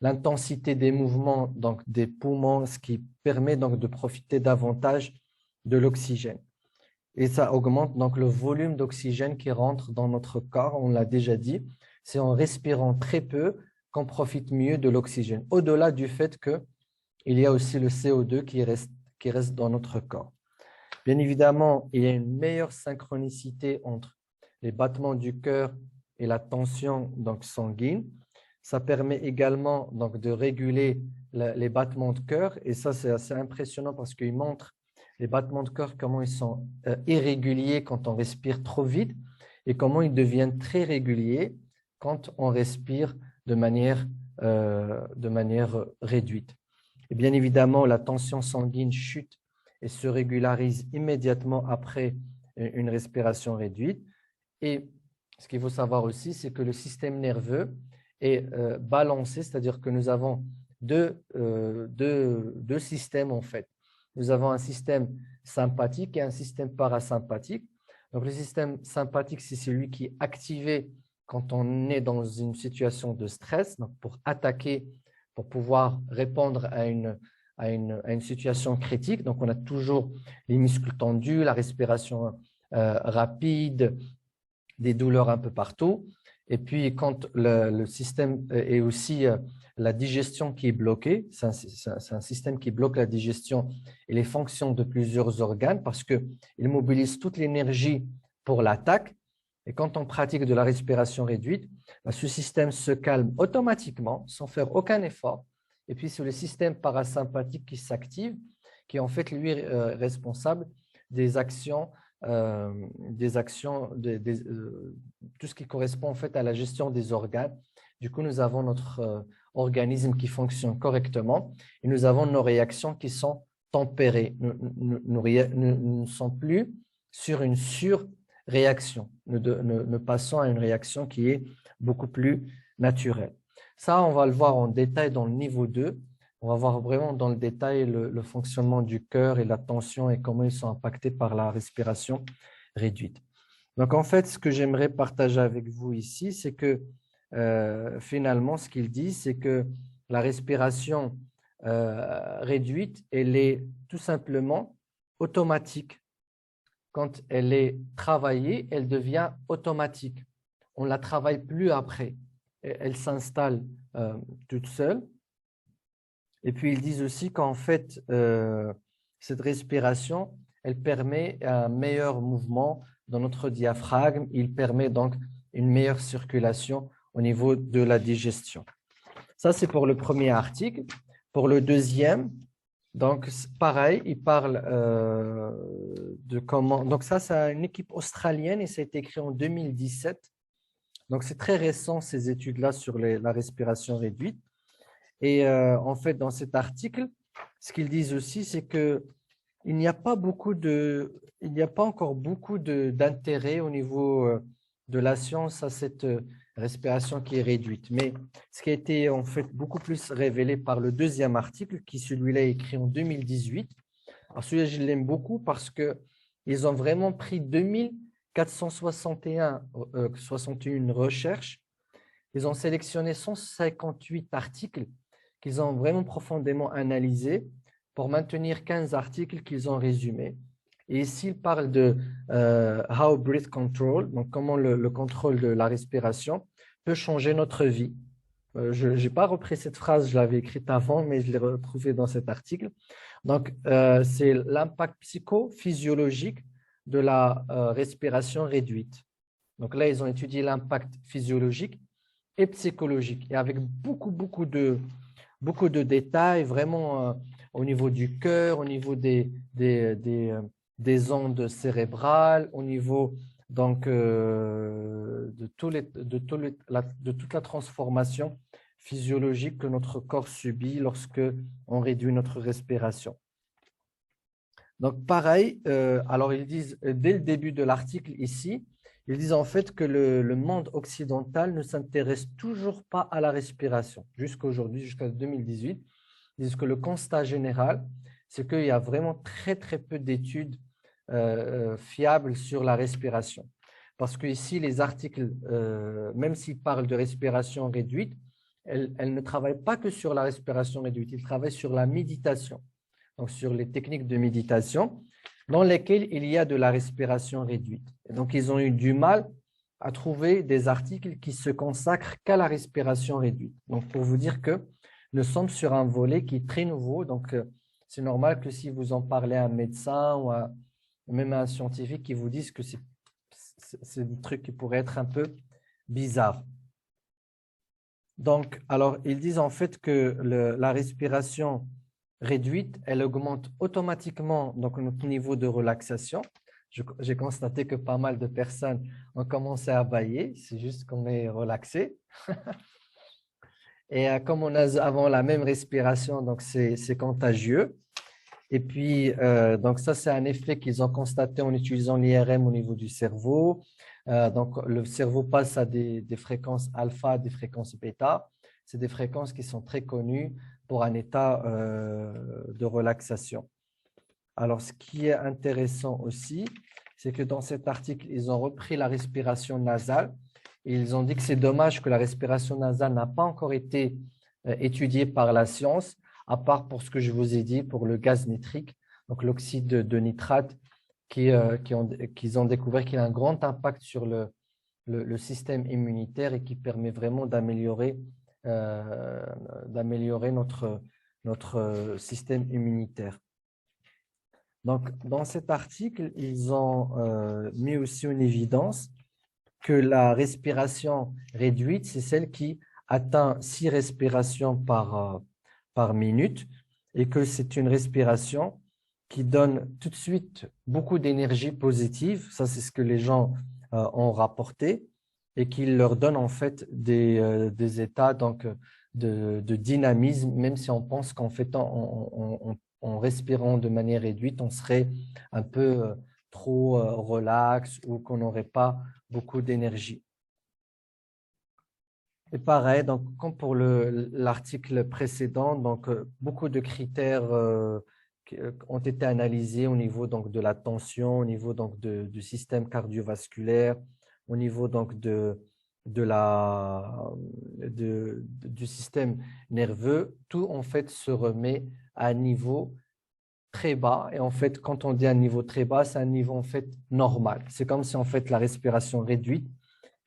l'intensité des mouvements donc des poumons, ce qui permet donc de profiter davantage de l'oxygène. Et ça augmente donc le volume d'oxygène qui rentre dans notre corps, on l'a déjà dit. C'est en respirant très peu qu'on profite mieux de l'oxygène, au-delà du fait qu'il y a aussi le CO2 qui reste dans notre corps. Bien évidemment, il y a une meilleure synchronicité entre les battements du cœur et la tension donc, sanguine. Ça permet également donc, de réguler les battements de cœur. Et ça, c'est assez impressionnant parce qu'il montre les battements de cœur, comment ils sont irréguliers quand on respire trop vite et comment ils deviennent très réguliers quand on respire de manière réduite. Et bien évidemment, la tension sanguine chute et se régularise immédiatement après une respiration réduite. Et ce qu'il faut savoir aussi, c'est que le système nerveux est balancé, c'est-à-dire que nous avons deux systèmes en fait. Nous avons un système sympathique et un système parasympathique. Donc, le système sympathique, c'est celui qui est activé quand on est dans une situation de stress, donc pour attaquer, pour pouvoir répondre à une situation critique. Donc, on a toujours les muscles tendus, la respiration rapide, des douleurs un peu partout. Et puis, quand le système est aussi la digestion qui est bloquée, c'est un système qui bloque la digestion et les fonctions de plusieurs organes parce qu'il mobilise toute l'énergie pour l'attaque. Et quand on pratique de la respiration réduite, ce système se calme automatiquement sans faire aucun effort. Et puis, c'est le système parasympathique qui s'active, qui est en fait, lui, responsable des actions, tout ce qui correspond en fait à la gestion des organes. Du coup, nous avons notre organisme qui fonctionne correctement et nous avons nos réactions qui sont tempérées. Nous ne sommes plus sur une surréaction. Nous passons à une réaction qui est beaucoup plus naturelle. Ça, on va le voir en détail dans le niveau 2. On va voir vraiment dans le détail le fonctionnement du cœur et la tension et comment ils sont impactés par la respiration réduite. Donc, en fait, ce que j'aimerais partager avec vous ici, c'est que finalement, ce qu'il dit, c'est que la respiration réduite, elle est tout simplement automatique. Quand elle est travaillée, elle devient automatique. On ne la travaille plus après. Elle s'installe toute seule. Et puis, ils disent aussi qu'en fait, cette respiration, elle permet un meilleur mouvement dans notre diaphragme. Il permet donc une meilleure circulation au niveau de la digestion. Ça, c'est pour le premier article. Pour le deuxième, donc pareil, il parle de comment… Donc ça, c'est une équipe australienne et ça a été écrit en 2017. Donc, c'est très récent, ces études-là sur la respiration réduite. Et en fait, dans cet article, ce qu'ils disent aussi, c'est qu'il n'y a pas encore beaucoup d'intérêt au niveau de la science à cette respiration qui est réduite. Mais ce qui a été en fait beaucoup plus révélé par le deuxième article, qui celui-là est écrit en 2018. Alors celui-là, je l'aime beaucoup parce qu'ils ont vraiment pris 2461 recherches. Ils ont sélectionné 158 articles qu'ils ont vraiment profondément analysés pour maintenir 15 articles qu'ils ont résumés. Et ici, ils parlent de how breath control, donc comment le contrôle de la respiration peut changer notre vie. Je n'ai pas repris cette phrase, je l'avais écrite avant, mais je l'ai retrouvée dans cet article. Donc, c'est l'impact psychophysiologique de la respiration réduite. Donc là, ils ont étudié l'impact physiologique et psychologique, et avec beaucoup de détails, vraiment au niveau du cœur, au niveau des ondes cérébrales, au niveau donc, de toute la transformation physiologique que notre corps subit lorsque on réduit notre respiration. Donc, pareil, alors ils disent, dès le début de l'article ici, ils disent en fait que le monde occidental ne s'intéresse toujours pas à la respiration. Jusqu'à aujourd'hui, jusqu'à 2018, ils disent que le constat général, c'est qu'il y a vraiment très peu d'études fiables sur la respiration. Parce que ici, les articles, même s'ils parlent de respiration réduite, elles ne travaillent pas que sur la respiration réduite, ils travaillent sur la méditation, donc sur les techniques de méditation dans lesquelles il y a de la respiration réduite. Et donc, ils ont eu du mal à trouver des articles qui se consacrent qu'à la respiration réduite. Donc, pour vous dire que nous sommes sur un volet qui est très nouveau, donc c'est normal que si vous en parlez à un médecin ou même à un scientifique qui vous disent que c'est des trucs qui pourraient être un peu bizarres. Donc, alors, ils disent en fait que la respiration réduite, elle augmente automatiquement donc, notre niveau de relaxation. J'ai constaté que pas mal de personnes ont commencé à bâiller, c'est juste qu'on est relaxé. Et comme on a avant la même respiration, donc c'est contagieux. Et puis, donc ça, c'est un effet qu'ils ont constaté en utilisant l'IRM au niveau du cerveau. Donc, le cerveau passe à des fréquences alpha, des fréquences bêta. C'est des fréquences qui sont très connues pour un état de relaxation. Alors, ce qui est intéressant aussi, c'est que dans cet article, ils ont repris la respiration nasale et ils ont dit que c'est dommage que la respiration nasale n'a pas encore été étudiée par la science, à part pour ce que je vous ai dit, pour le gaz nitrique, donc l'oxyde de nitrate, qu'ils ont découvert qu'il a un grand impact sur le système immunitaire et qui permet vraiment d'améliorer notre système immunitaire. Donc, dans cet article, ils ont mis aussi en évidence que la respiration réduite, c'est celle qui atteint 6 respirations par minute et que c'est une respiration qui donne tout de suite beaucoup d'énergie positive. Ça, c'est ce que les gens ont rapporté et qui leur donne en fait des états donc, de dynamisme, même si on pense qu'en fait, en respirant de manière réduite, on serait un peu trop relax ou qu'on n'aurait pas beaucoup d'énergie. Et pareil, donc, comme pour l'article précédent, donc, beaucoup de critères ont été analysés au niveau donc, de la tension, au niveau donc, du système cardiovasculaire, au niveau donc, du système nerveux, tout en fait se remet à un niveau très bas. Et en fait, quand on dit un niveau très bas, c'est un niveau en fait normal. C'est comme si en fait la respiration réduite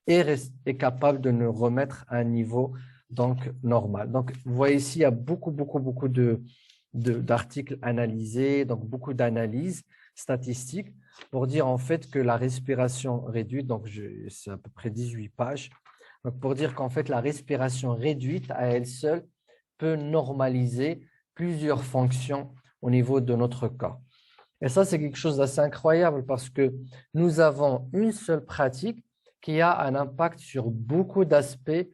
est capable de nous remettre à un niveau donc normal. Donc, vous voyez ici, il y a beaucoup d'articles analysés, donc beaucoup d'analyses statistiques pour dire en fait que la respiration réduite, donc c'est à peu près 18 pages, donc pour dire qu'en fait la respiration réduite à elle seule peut normaliser plusieurs fonctions au niveau de notre corps. Et ça, c'est quelque chose d'assez incroyable parce que nous avons une seule pratique qui a un impact sur beaucoup d'aspects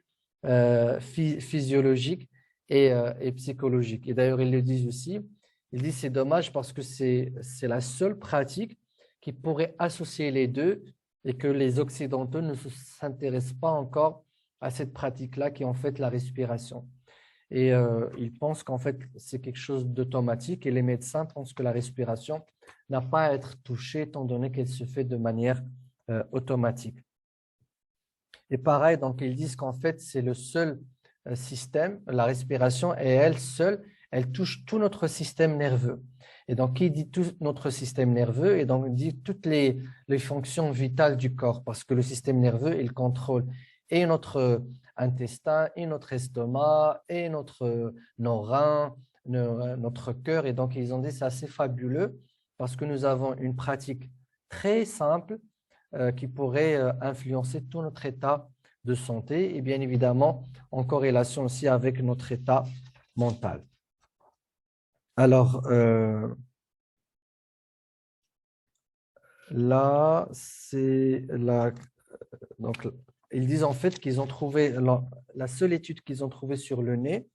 physiologiques et psychologiques. Et d'ailleurs, ils le disent aussi, ils disent c'est dommage parce que c'est la seule pratique qui pourrait associer les deux et que les Occidentaux ne s'intéressent pas encore à cette pratique-là qui est en fait la respiration. Et ils pensent qu'en fait, c'est quelque chose d'automatique et les médecins pensent que la respiration n'a pas à être touchée étant donné qu'elle se fait de manière automatique. Et pareil, donc ils disent qu'en fait, c'est le seul système, la respiration, et elle seule, elle touche tout notre système nerveux. Et donc, qui dit tout notre système nerveux, et donc il dit toutes les fonctions vitales du corps, parce que le système nerveux, il contrôle et notre intestin, et notre estomac, et nos reins, notre cœur. Et donc, ils ont dit c'est assez fabuleux, parce que nous avons une pratique très simple qui pourrait influencer tout notre état de santé et bien évidemment en corrélation aussi avec notre état mental. Alors, là, c'est la… Donc, ils disent en fait qu'ils ont trouvé, la seule étude qu'ils ont trouvée sur le nez,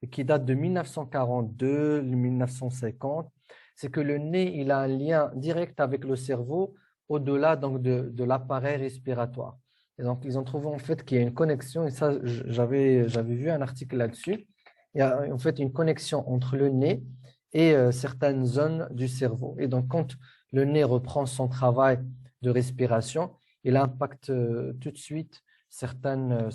et qui date de 1942-1950, c'est que le nez, il a un lien direct avec le cerveau au-delà donc de l'appareil respiratoire. Et donc, ils ont trouvé en fait qu'il y a une connexion, et ça, j'avais vu un article là-dessus. Il y a en fait une connexion entre le nez et certaines zones du cerveau. Et donc, quand le nez reprend son travail de respiration, il impacte tout de suite certaines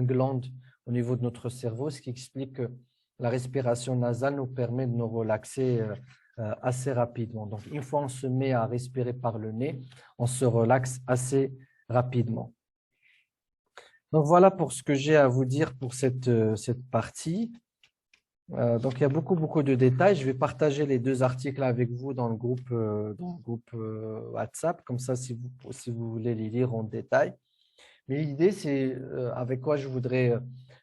glandes au niveau de notre cerveau, ce qui explique que la respiration nasale nous permet de nous relaxer assez rapidement. Donc, une fois on se met à respirer par le nez, on se relaxe assez rapidement. Donc, voilà pour ce que j'ai à vous dire pour cette partie. Donc, il y a beaucoup de détails. Je vais partager les deux articles avec vous dans le groupe WhatsApp. Comme ça, si vous voulez les lire en détail. Mais l'idée, c'est avec quoi je voudrais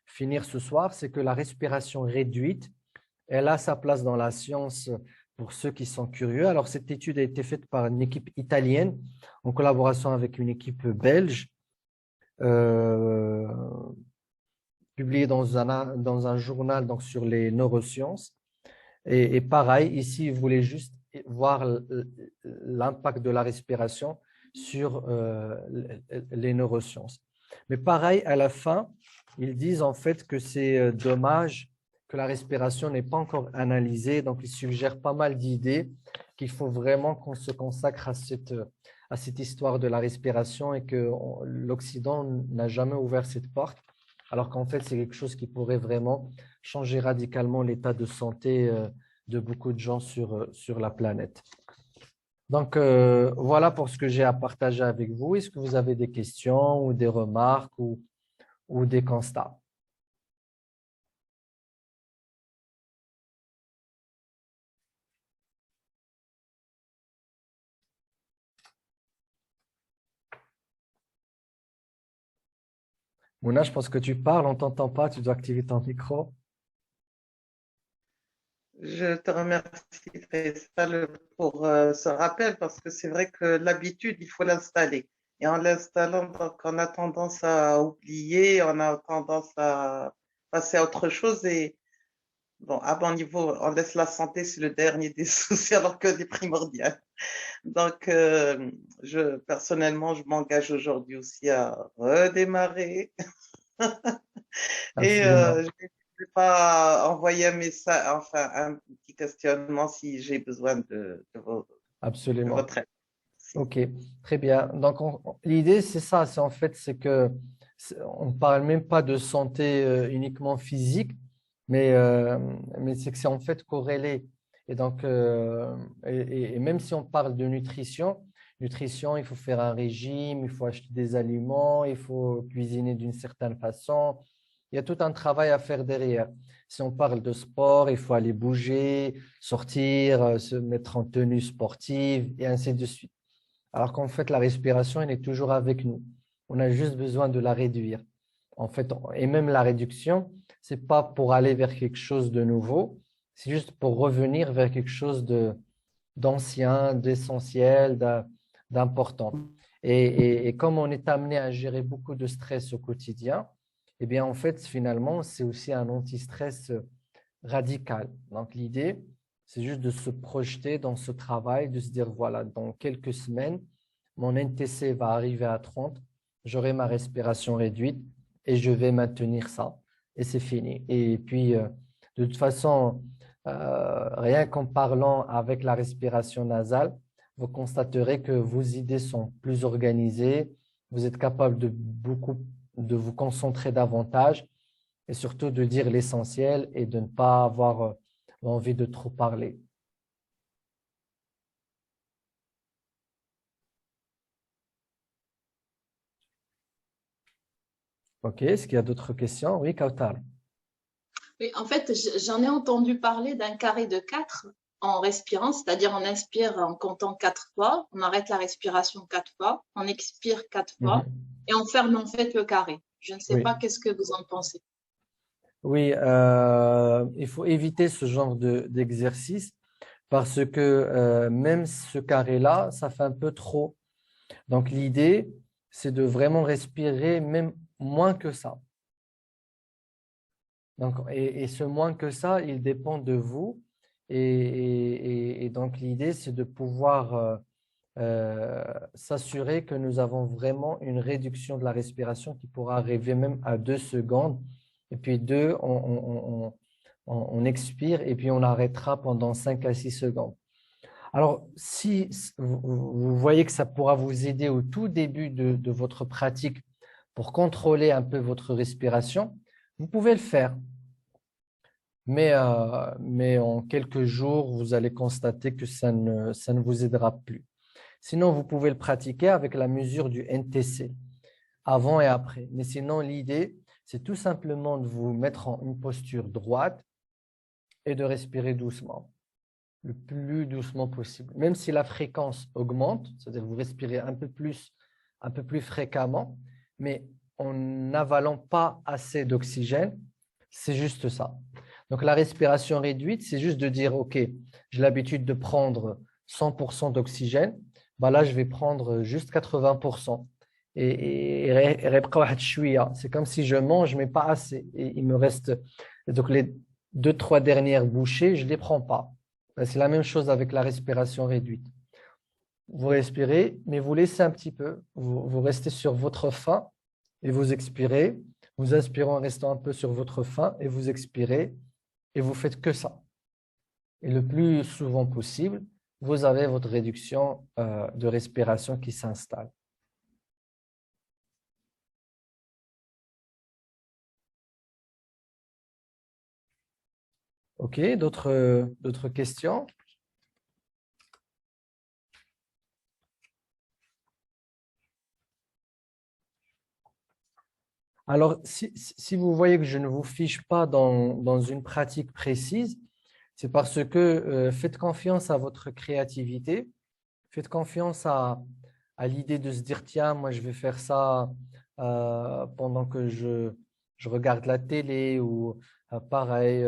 finir ce soir, c'est que la respiration réduite, elle a sa place dans la science pour ceux qui sont curieux. Alors, cette étude a été faite par une équipe italienne en collaboration avec une équipe belge, publiée dans un journal donc, sur les neurosciences. Et pareil, ici, vous voulez juste voir l'impact de la respiration sur les neurosciences. Mais pareil, à la fin, ils disent en fait que c'est dommage que la respiration n'est pas encore analysée. Donc, ils suggèrent pas mal d'idées qu'il faut vraiment qu'on se consacre à cette histoire de la respiration et que l'Occident n'a jamais ouvert cette porte, alors qu'en fait, c'est quelque chose qui pourrait vraiment changer radicalement l'état de santé de beaucoup de gens sur la planète. Donc, voilà pour ce que j'ai à partager avec vous. Est-ce que vous avez des questions ou des remarques ou des constats? Mouna, je pense que tu parles, on ne t'entend pas, tu dois activer ton micro. Je te remercie, Faisal, pour ce rappel parce que c'est vrai que l'habitude, il faut l'installer. Et en l'installant, donc, on a tendance à oublier, on a tendance à passer à autre chose. Et bon, à bon niveau, on laisse la santé, c'est le dernier des soucis alors que c'est primordial. Donc, personnellement, je m'engage aujourd'hui aussi à redémarrer. Et Absolument. je ne vais pas envoyer un message, enfin un petit questionnement si j'ai besoin de Absolument. votre aide. Ok, très bien. Donc, l'idée, c'est ça. C'est en fait, c'est que on ne parle même pas de santé uniquement physique, mais c'est que c'est en fait corrélé. Et donc, et même si on parle de nutrition, il faut faire un régime, il faut acheter des aliments, il faut cuisiner d'une certaine façon. Il y a tout un travail à faire derrière. Si on parle de sport, il faut aller bouger, sortir, se mettre en tenue sportive et ainsi de suite. Alors qu'en fait, la respiration, elle est toujours avec nous. On a juste besoin de la réduire. En fait, et même la réduction, c'est pas pour aller vers quelque chose de nouveau, c'est juste pour revenir vers quelque chose d'ancien, d'essentiel, d'important. Et comme on est amené à gérer beaucoup de stress au quotidien, eh bien, en fait, finalement, c'est aussi un anti-stress radical. Donc, l'idée, c'est juste de se projeter dans ce travail, de se dire, voilà, dans quelques semaines, mon NTC va arriver à 30, j'aurai ma respiration réduite et je vais maintenir ça. Et c'est fini. Et puis, de toute façon, rien qu'en parlant avec la respiration nasale, vous constaterez que vos idées sont plus organisées, vous êtes capable de vous concentrer davantage et surtout de dire l'essentiel et de ne pas avoir envie de trop parler. OK, est-ce qu'il y a d'autres questions? Oui, Kautar. Oui, en fait, j'en ai entendu parler d'un carré de 4 en respirant, c'est-à-dire on inspire en comptant 4 fois, on arrête la respiration 4 fois, on expire 4 fois Mhm. et on ferme en fait le carré. Je ne sais Oui, pas qu'est-ce que vous en pensez. oui, il faut éviter ce genre d'exercice parce que même ce carré-là, ça fait un peu trop. Donc, l'idée, c'est de vraiment respirer même moins que ça. Donc, et ce moins que ça, il dépend de vous. Et donc, l'idée, c'est de pouvoir s'assurer que nous avons vraiment une réduction de la respiration qui pourra arriver même à 2 secondes. Et puis 2, on expire et puis on arrêtera pendant 5 à 6 secondes. Alors, si vous voyez que ça pourra vous aider au tout début de votre pratique pour contrôler un peu votre respiration, vous pouvez le faire. Mais en quelques jours, vous allez constater que ça ne vous aidera plus. Sinon, vous pouvez le pratiquer avec la mesure du NTC, avant et après. Mais sinon, l'idée, c'est tout simplement de vous mettre en une posture droite et de respirer doucement, le plus doucement possible. Même si la fréquence augmente, c'est-à-dire que vous respirez un peu plus fréquemment, mais en n'avalant pas assez d'oxygène, c'est juste ça. Donc, la respiration réduite, c'est juste de dire, OK, j'ai l'habitude de prendre 100% d'oxygène, bah là, je vais prendre juste 80%. C'est comme si je mange, mais pas assez. Et il me reste, donc les 2, 3 dernières bouchées, je ne les prends pas. C'est la même chose avec la respiration réduite. Vous respirez, mais vous laissez un petit peu. Vous restez sur votre faim et vous expirez. Vous inspirez en restant un peu sur votre faim et vous expirez et vous faites que ça. Et le plus souvent possible, vous avez votre réduction de respiration qui s'installe. OK, d'autres questions? Alors, si vous voyez que je ne vous fiche pas dans une pratique précise, c'est parce que faites confiance à votre créativité, faites confiance à l'idée de se dire, tiens, moi je vais faire ça pendant que je regarde la télé ou pareil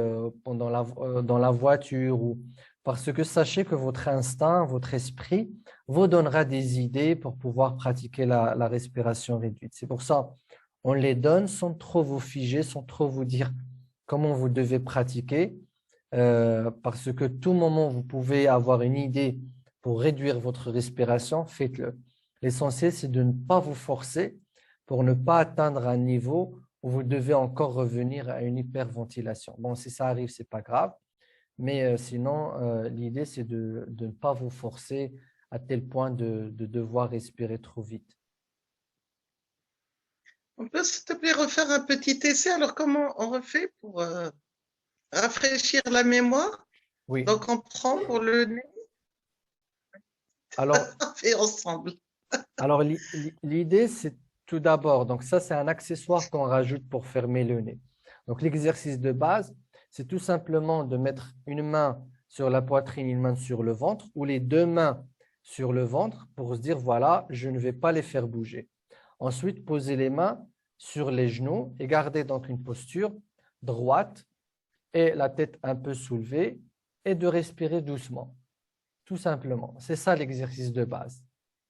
dans la voiture. Parce que sachez que votre instinct, votre esprit vous donnera des idées pour pouvoir pratiquer la respiration réduite. C'est pour ça on les donne sans trop vous figer, sans trop vous dire comment vous devez pratiquer, parce que tout moment, vous pouvez avoir une idée pour réduire votre respiration, faites-le. L'essentiel, c'est de ne pas vous forcer pour ne pas atteindre un niveau où vous devez encore revenir à une hyperventilation. Bon, si ça arrive, ce n'est pas grave, mais sinon, l'idée, c'est de ne pas vous forcer à tel point de devoir respirer trop vite. On peut, s'il te plaît, refaire un petit essai. Alors, comment on refait pour rafraîchir la mémoire? Oui. Donc, on prend pour le nez, Alors, on fait ensemble. alors l'idée, c'est tout d'abord, donc ça, c'est un accessoire qu'on rajoute pour fermer le nez. Donc, l'exercice de base, c'est tout simplement de mettre une main sur la poitrine, une main sur le ventre, ou les deux mains sur le ventre pour se dire, voilà, je ne vais pas les faire bouger. Ensuite, poser les mains sur les genoux et garder donc une posture droite et la tête un peu soulevée et de respirer doucement, tout simplement. C'est ça l'exercice de base,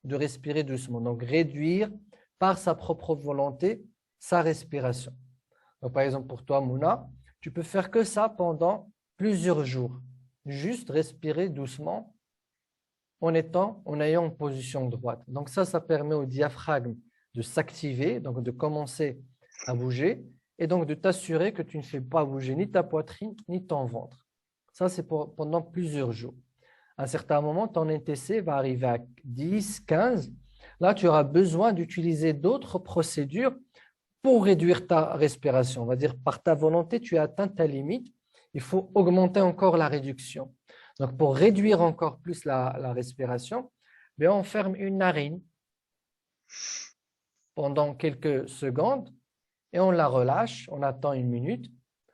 de respirer doucement. Donc, réduire par sa propre volonté sa respiration. Donc, par exemple, pour toi, Mouna, tu peux faire que ça pendant plusieurs jours. Juste respirer doucement en ayant une position droite. Donc, ça permet au diaphragme de s'activer, donc de commencer à bouger et donc de t'assurer que tu ne fais pas bouger ni ta poitrine ni ton ventre. Ça, c'est pendant plusieurs jours. À un certain moment, ton NTC va arriver à 10, 15. Là, tu auras besoin d'utiliser d'autres procédures pour réduire ta respiration. On va dire, par ta volonté, tu as atteint ta limite. Il faut augmenter encore la réduction. Donc, pour réduire encore plus la respiration, on ferme une narine pendant quelques secondes et on la relâche. On attend une minute.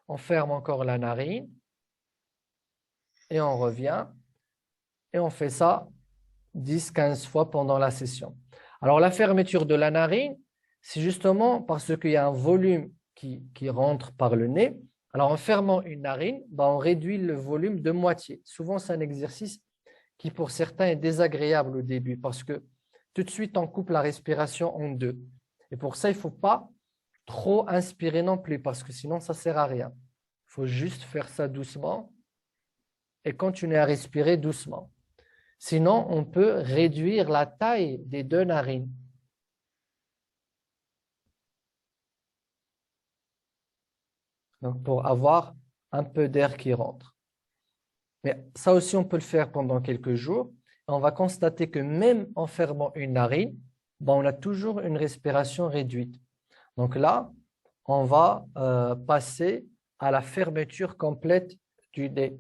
On ferme encore la narine et on revient. Et on fait ça 10, 15 fois pendant la session. Alors, la fermeture de la narine, c'est justement parce qu'il y a un volume qui rentre par le nez. Alors, en fermant une narine, on réduit le volume de moitié. Souvent, c'est un exercice qui, pour certains, est désagréable au début parce que tout de suite, on coupe la respiration en deux. Et pour ça, il ne faut pas trop inspirer non plus parce que sinon, ça ne sert à rien. Il faut juste faire ça doucement et continuer à respirer doucement. Sinon, on peut réduire la taille des deux narines. Donc, pour avoir un peu d'air qui rentre. Mais ça aussi, on peut le faire pendant quelques jours. On va constater que même en fermant une narine, on a toujours une respiration réduite. Donc là, on va passer à la fermeture complète du nez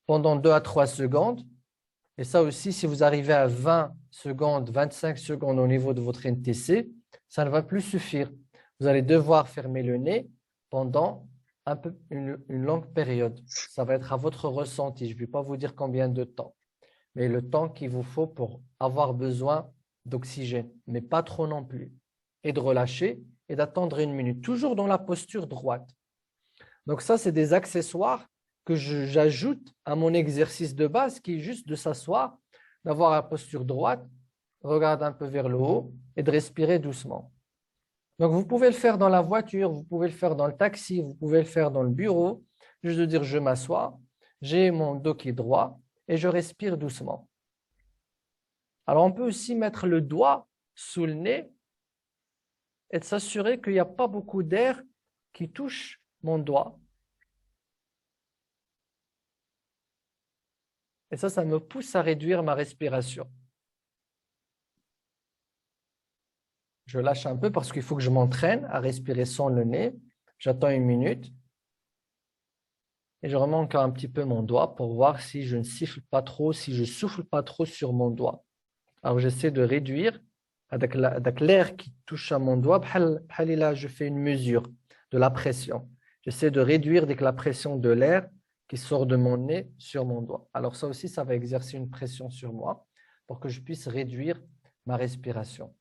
pendant 2 à 3 secondes. Et ça aussi, si vous arrivez à 20 secondes, 25 secondes au niveau de votre NTC, ça ne va plus suffire. Vous allez devoir fermer le nez pendant une longue période. Ça va être à votre ressenti. Je ne vais pas vous dire combien de temps, mais le temps qu'il vous faut pour avoir besoin d'oxygène, mais pas trop non plus. Et de relâcher et d'attendre une minute, toujours dans la posture droite. Donc ça, c'est des accessoires que j'ajoute à mon exercice de base qui est juste de s'asseoir, d'avoir la posture droite, regarder un peu vers le haut et de respirer doucement. Donc, vous pouvez le faire dans la voiture, vous pouvez le faire dans le taxi, vous pouvez le faire dans le bureau. Juste de dire, je m'assois, j'ai mon dos qui est droit et je respire doucement. Alors, on peut aussi mettre le doigt sous le nez et de s'assurer qu'il n'y a pas beaucoup d'air qui touche mon doigt. Et ça me pousse à réduire ma respiration. Je lâche un peu parce qu'il faut que je m'entraîne à respirer sans le nez. J'attends une minute. Et je remets encore un petit peu mon doigt pour voir si je ne siffle pas trop, si je ne souffle pas trop sur mon doigt. Alors, j'essaie de réduire avec l'air qui touche à mon doigt. Là, je fais une mesure de la pression. J'essaie de réduire dès que la pression de l'air qui sort de mon nez sur mon doigt. Alors, ça aussi, ça va exercer une pression sur moi pour que je puisse réduire ma respiration.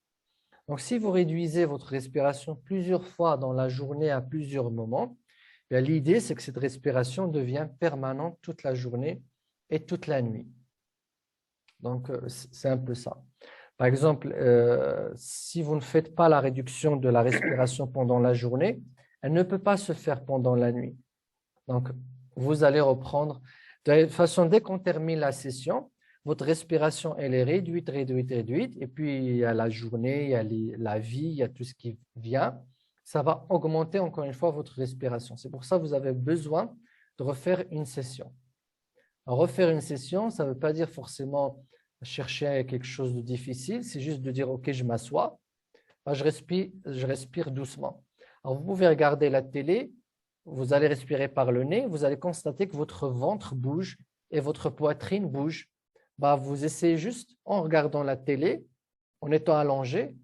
Donc, si vous réduisez votre respiration plusieurs fois dans la journée à plusieurs moments, l'idée, c'est que cette respiration devient permanente toute la journée et toute la nuit. Donc, c'est un peu ça. Par exemple, si vous ne faites pas la réduction de la respiration pendant la journée, elle ne peut pas se faire pendant la nuit. Donc, vous allez reprendre. De toute façon, dès qu'on termine la session, votre respiration, elle est réduite. Et puis, il y a la journée, il y a la vie, il y a tout ce qui vient. Ça va augmenter encore une fois votre respiration. C'est pour ça que vous avez besoin de refaire une session. Refaire une session, ça ne veut pas dire forcément chercher quelque chose de difficile, c'est juste de dire, OK, je m'assois, je respire doucement. Alors, vous pouvez regarder la télé, vous allez respirer par le nez, vous allez constater que votre ventre bouge et votre poitrine bouge. Vous essayez juste, en regardant la télé, en étant allongé,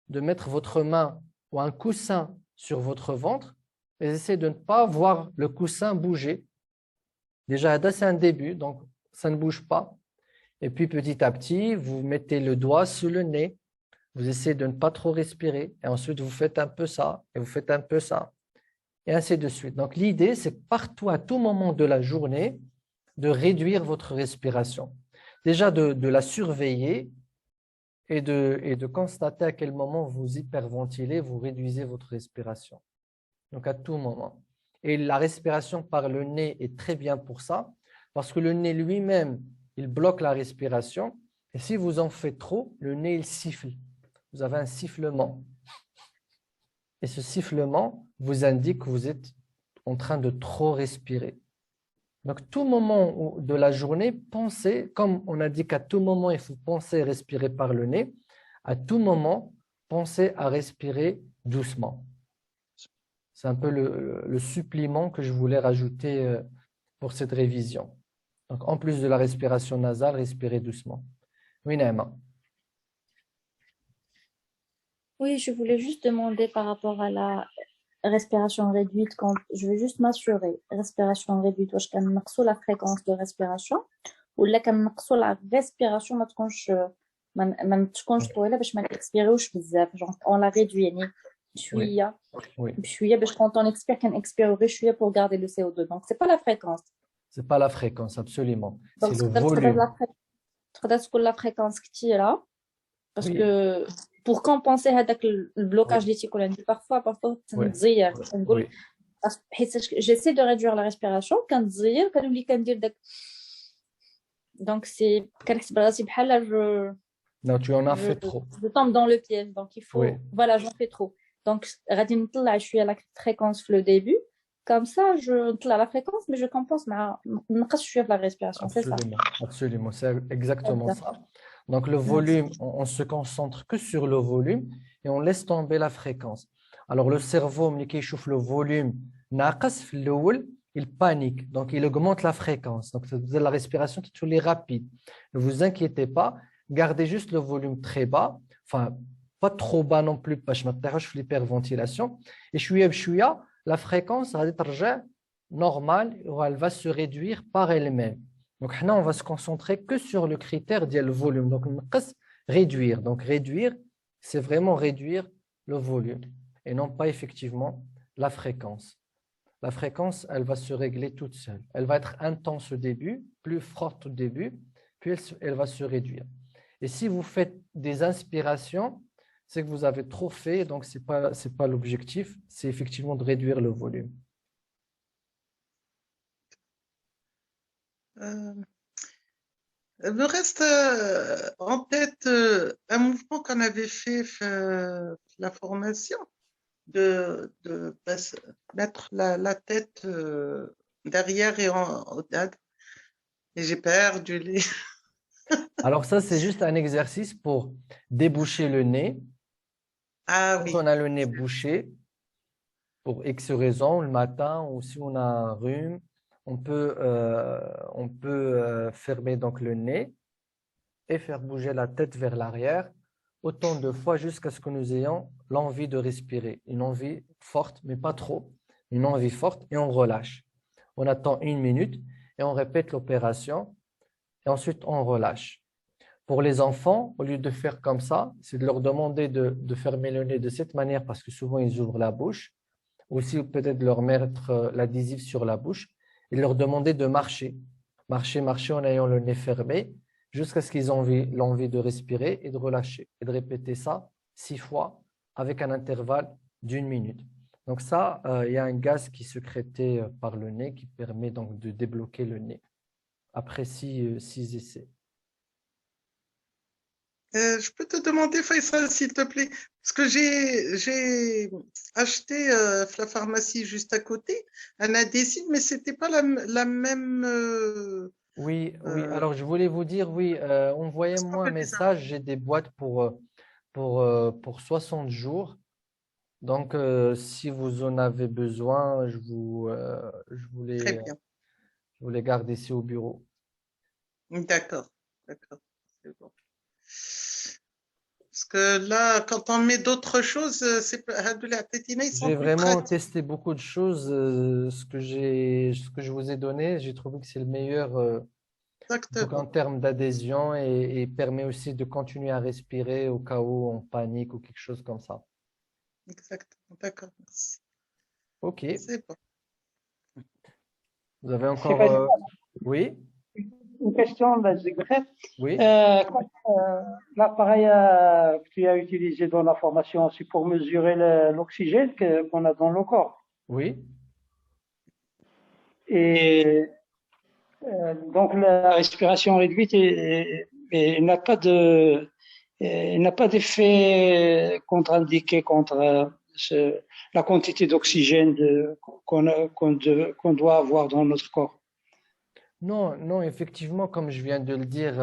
de mettre votre main ou un coussin sur votre ventre et essayez de ne pas voir le coussin bouger. Déjà, c'est un début, donc ça ne bouge pas. Et puis, petit à petit, vous mettez le doigt sur le nez, vous essayez de ne pas trop respirer et ensuite, vous faites un peu ça et vous faites un peu ça et ainsi de suite. Donc, l'idée, c'est partout, à tout moment de la journée, de réduire votre respiration. Déjà, de la surveiller et de constater à quel moment vous hyperventilez, vous réduisez votre respiration. Donc, à tout moment. Et la respiration par le nez est très bien pour ça, parce que le nez lui-même, il bloque la respiration. Et si vous en faites trop, le nez, il siffle. Vous avez un sifflement. Et ce sifflement vous indique que vous êtes en train de trop respirer. Donc, tout moment de la journée, pensez, comme on a dit qu'à tout moment, il faut penser à respirer par le nez, à tout moment, pensez à respirer doucement. C'est un peu le supplément que je voulais rajouter pour cette révision. Donc, en plus de la respiration nasale, respirez doucement. Oui, Naïma. Oui, je voulais juste demander par rapport à la respiration réduite, quand je veux juste m'assurer, respiration réduite, واش كنقصوا la fréquence de respiration ولا كنقصوا la respiration ما تكونش طويله باش ما نكسبيريوش بزاف genre on la réduit يعني بشويه Oui. بشويه باش quand on expire كنexpire غير شويه pour garder le CO2 donc c'est pas la fréquence. C'est pas la fréquence, absolument. Donc C'est le volume. تقدر تكون la fréquence كثيره parce Oui. que pour compenser هذاك البلوكاج اللي تيكون عندي parfois تنزير كنقول حيت j'essaie de réduire la respiration كنتزير كنولي كندير داك donc c'est كنحس براسي بحال Non, tu en as fait trop. je tombe dans le piège donc il faut Oui. voilà j'en fais trop donc غادي نطلع شويه la fréquence في le début comme ça je نطلع la fréquence mais je compense مع نقص شويه في la respiration c'est ça. Absolument, c'est exactement ça. Donc le volume, on se concentre que sur le volume et on laisse tomber la fréquence. Alors le cerveau, ملي كيشوف le volume ناقص في الأول, il panique, donc il augmente la fréquence. Donc la respiration qui est rapide. Ne vous inquiétez pas, gardez juste le volume très bas, enfin pas trop bas non plus, باش ما تطيحوش في l'hyperventilation. Et شوية بشوية, la fréquence غادي ترجع normale ou elle va se réduire par elle-même. Donc, là, on va se concentrer que sur le critère du volume. Donc, réduire. Donc, réduire, c'est vraiment réduire le volume et non pas effectivement la fréquence. La fréquence, elle va se régler toute seule. Elle va être intense au début, plus forte au début, puis elle va se réduire. Et si vous faites des inspirations, c'est que vous avez trop fait, donc ce n'est pas l'objectif, c'est effectivement de réduire le volume. Me reste en tête un mouvement qu'on avait fait la formation, de mettre la tête derrière et en dad. Et j'ai perdu les... Alors ça, c'est juste un exercice pour déboucher le nez. Ah oui. Quand on a le nez bouché, pour X raison, le matin, ou si on a un rhume, on peut fermer donc le nez et faire bouger la tête vers l'arrière autant de fois jusqu'à ce que nous ayons l'envie de respirer. Une envie forte, mais pas trop. Une envie forte et on relâche. On attend 1 minute et on répète l'opération et ensuite on relâche. Pour les enfants, au lieu de faire comme ça, c'est de leur demander de fermer le nez de cette manière parce que souvent ils ouvrent la bouche. Aussi peut-être de leur mettre l'adhésif sur la bouche et leur demander de marcher. Marcher en ayant le nez fermé jusqu'à ce qu'ils aient l'envie de respirer et de relâcher. Et de répéter ça 6 fois avec un intervalle d'1 minute. Donc ça, il y a un gaz qui est sécrété par le nez qui permet donc de débloquer le nez après 6 essais. Je peux te demander, Faisal, s'il te plaît, parce que j'ai acheté à la pharmacie juste à côté un adhésif, mais ce n'était pas la même Oui, oui. Alors, je voulais vous dire, oui, envoyez-moi un message. J'ai des boîtes pour 60 jours. Donc, si vous en avez besoin, Très bien. je vous les garde ici au bureau. D'accord, d'accord. C'est bon. Parce que là, quand on met d'autres choses, ils sont J'ai plus vraiment pratiques. testé beaucoup de choses. Ce que je vous ai donné, j'ai trouvé que c'est le meilleur, donc en Exactement, termes d'adhésion et permet aussi de continuer à respirer au cas où on panique ou quelque chose comme ça. exactement. D'accord, merci. OK. C'est bon. Vous avez C'est encore, pas oui, une question, là, Zigret. oui, L'appareil que tu as utilisé dans la formation, c'est pour mesurer l'oxygène qu'on a dans le corps. oui. Et donc la respiration réduite n'a pas n'a pas d'effet contre-indiqué contre la quantité d'oxygène qu'on doit avoir dans notre corps. Non, non, effectivement, comme je viens de le dire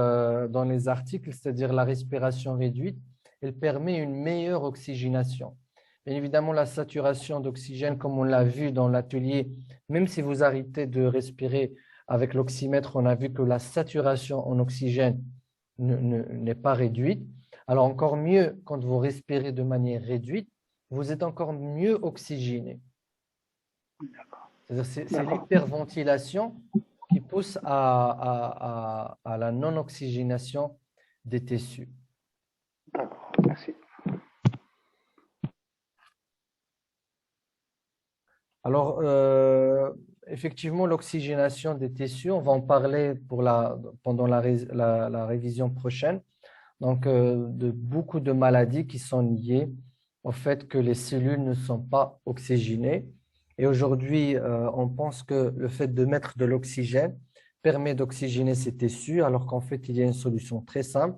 dans les articles, c'est-à-dire la respiration réduite, elle permet une meilleure oxygénation. Bien évidemment, la saturation d'oxygène, comme on l'a vu dans l'atelier, même si vous arrêtez de respirer avec l'oxymètre, on a vu que la saturation en oxygène n'est pas réduite. Alors encore mieux, quand vous respirez de manière réduite, vous êtes encore mieux oxygéné. C'est-à-dire c'est D'accord. l'hyperventilation qui pousse à la non-oxygénation des tissus. D'accord, merci. Alors, effectivement, l'oxygénation des tissus, on va en parler pendant la révision prochaine. Donc, de beaucoup de maladies qui sont liées au fait que les cellules ne sont pas oxygénées. Et aujourd'hui, on pense que le fait de mettre de l'oxygène permet d'oxygéner ces tissus, alors qu'en fait, il y a une solution très simple.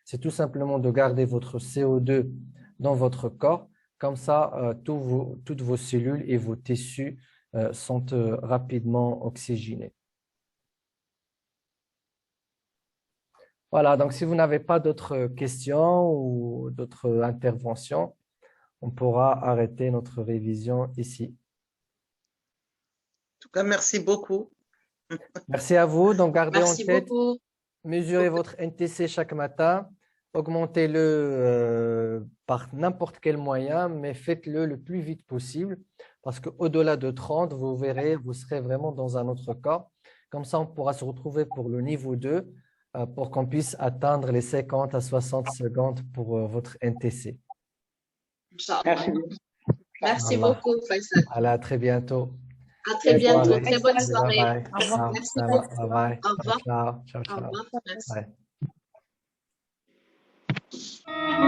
C'est tout simplement de garder votre CO2 dans votre corps. Comme ça, toutes vos cellules et vos tissus sont rapidement oxygénés. Voilà, donc si vous n'avez pas d'autres questions ou d'autres interventions, on pourra arrêter notre révision ici. En tout cas, merci beaucoup. Merci à vous. Donc, gardez en Merci tête, beaucoup. mesurez votre NTC chaque matin, augmentez-le par n'importe quel moyen, mais faites-le le plus vite possible parce qu'au-delà de 30, vous verrez, vous serez vraiment dans un autre cas. Comme ça, on pourra se retrouver pour le niveau 2 pour qu'on puisse atteindre les 50 à 60 secondes pour votre NTC. Merci. Merci Voilà. beaucoup, Faisal. À très bientôt. À très bientôt. Soirée. Très bonne Bye soirée. bye. Au revoir. Ciao. Merci Bye beaucoup. bye. Au revoir. Ciao, ciao. Ciao, Au ciao. revoir. Merci. Bye.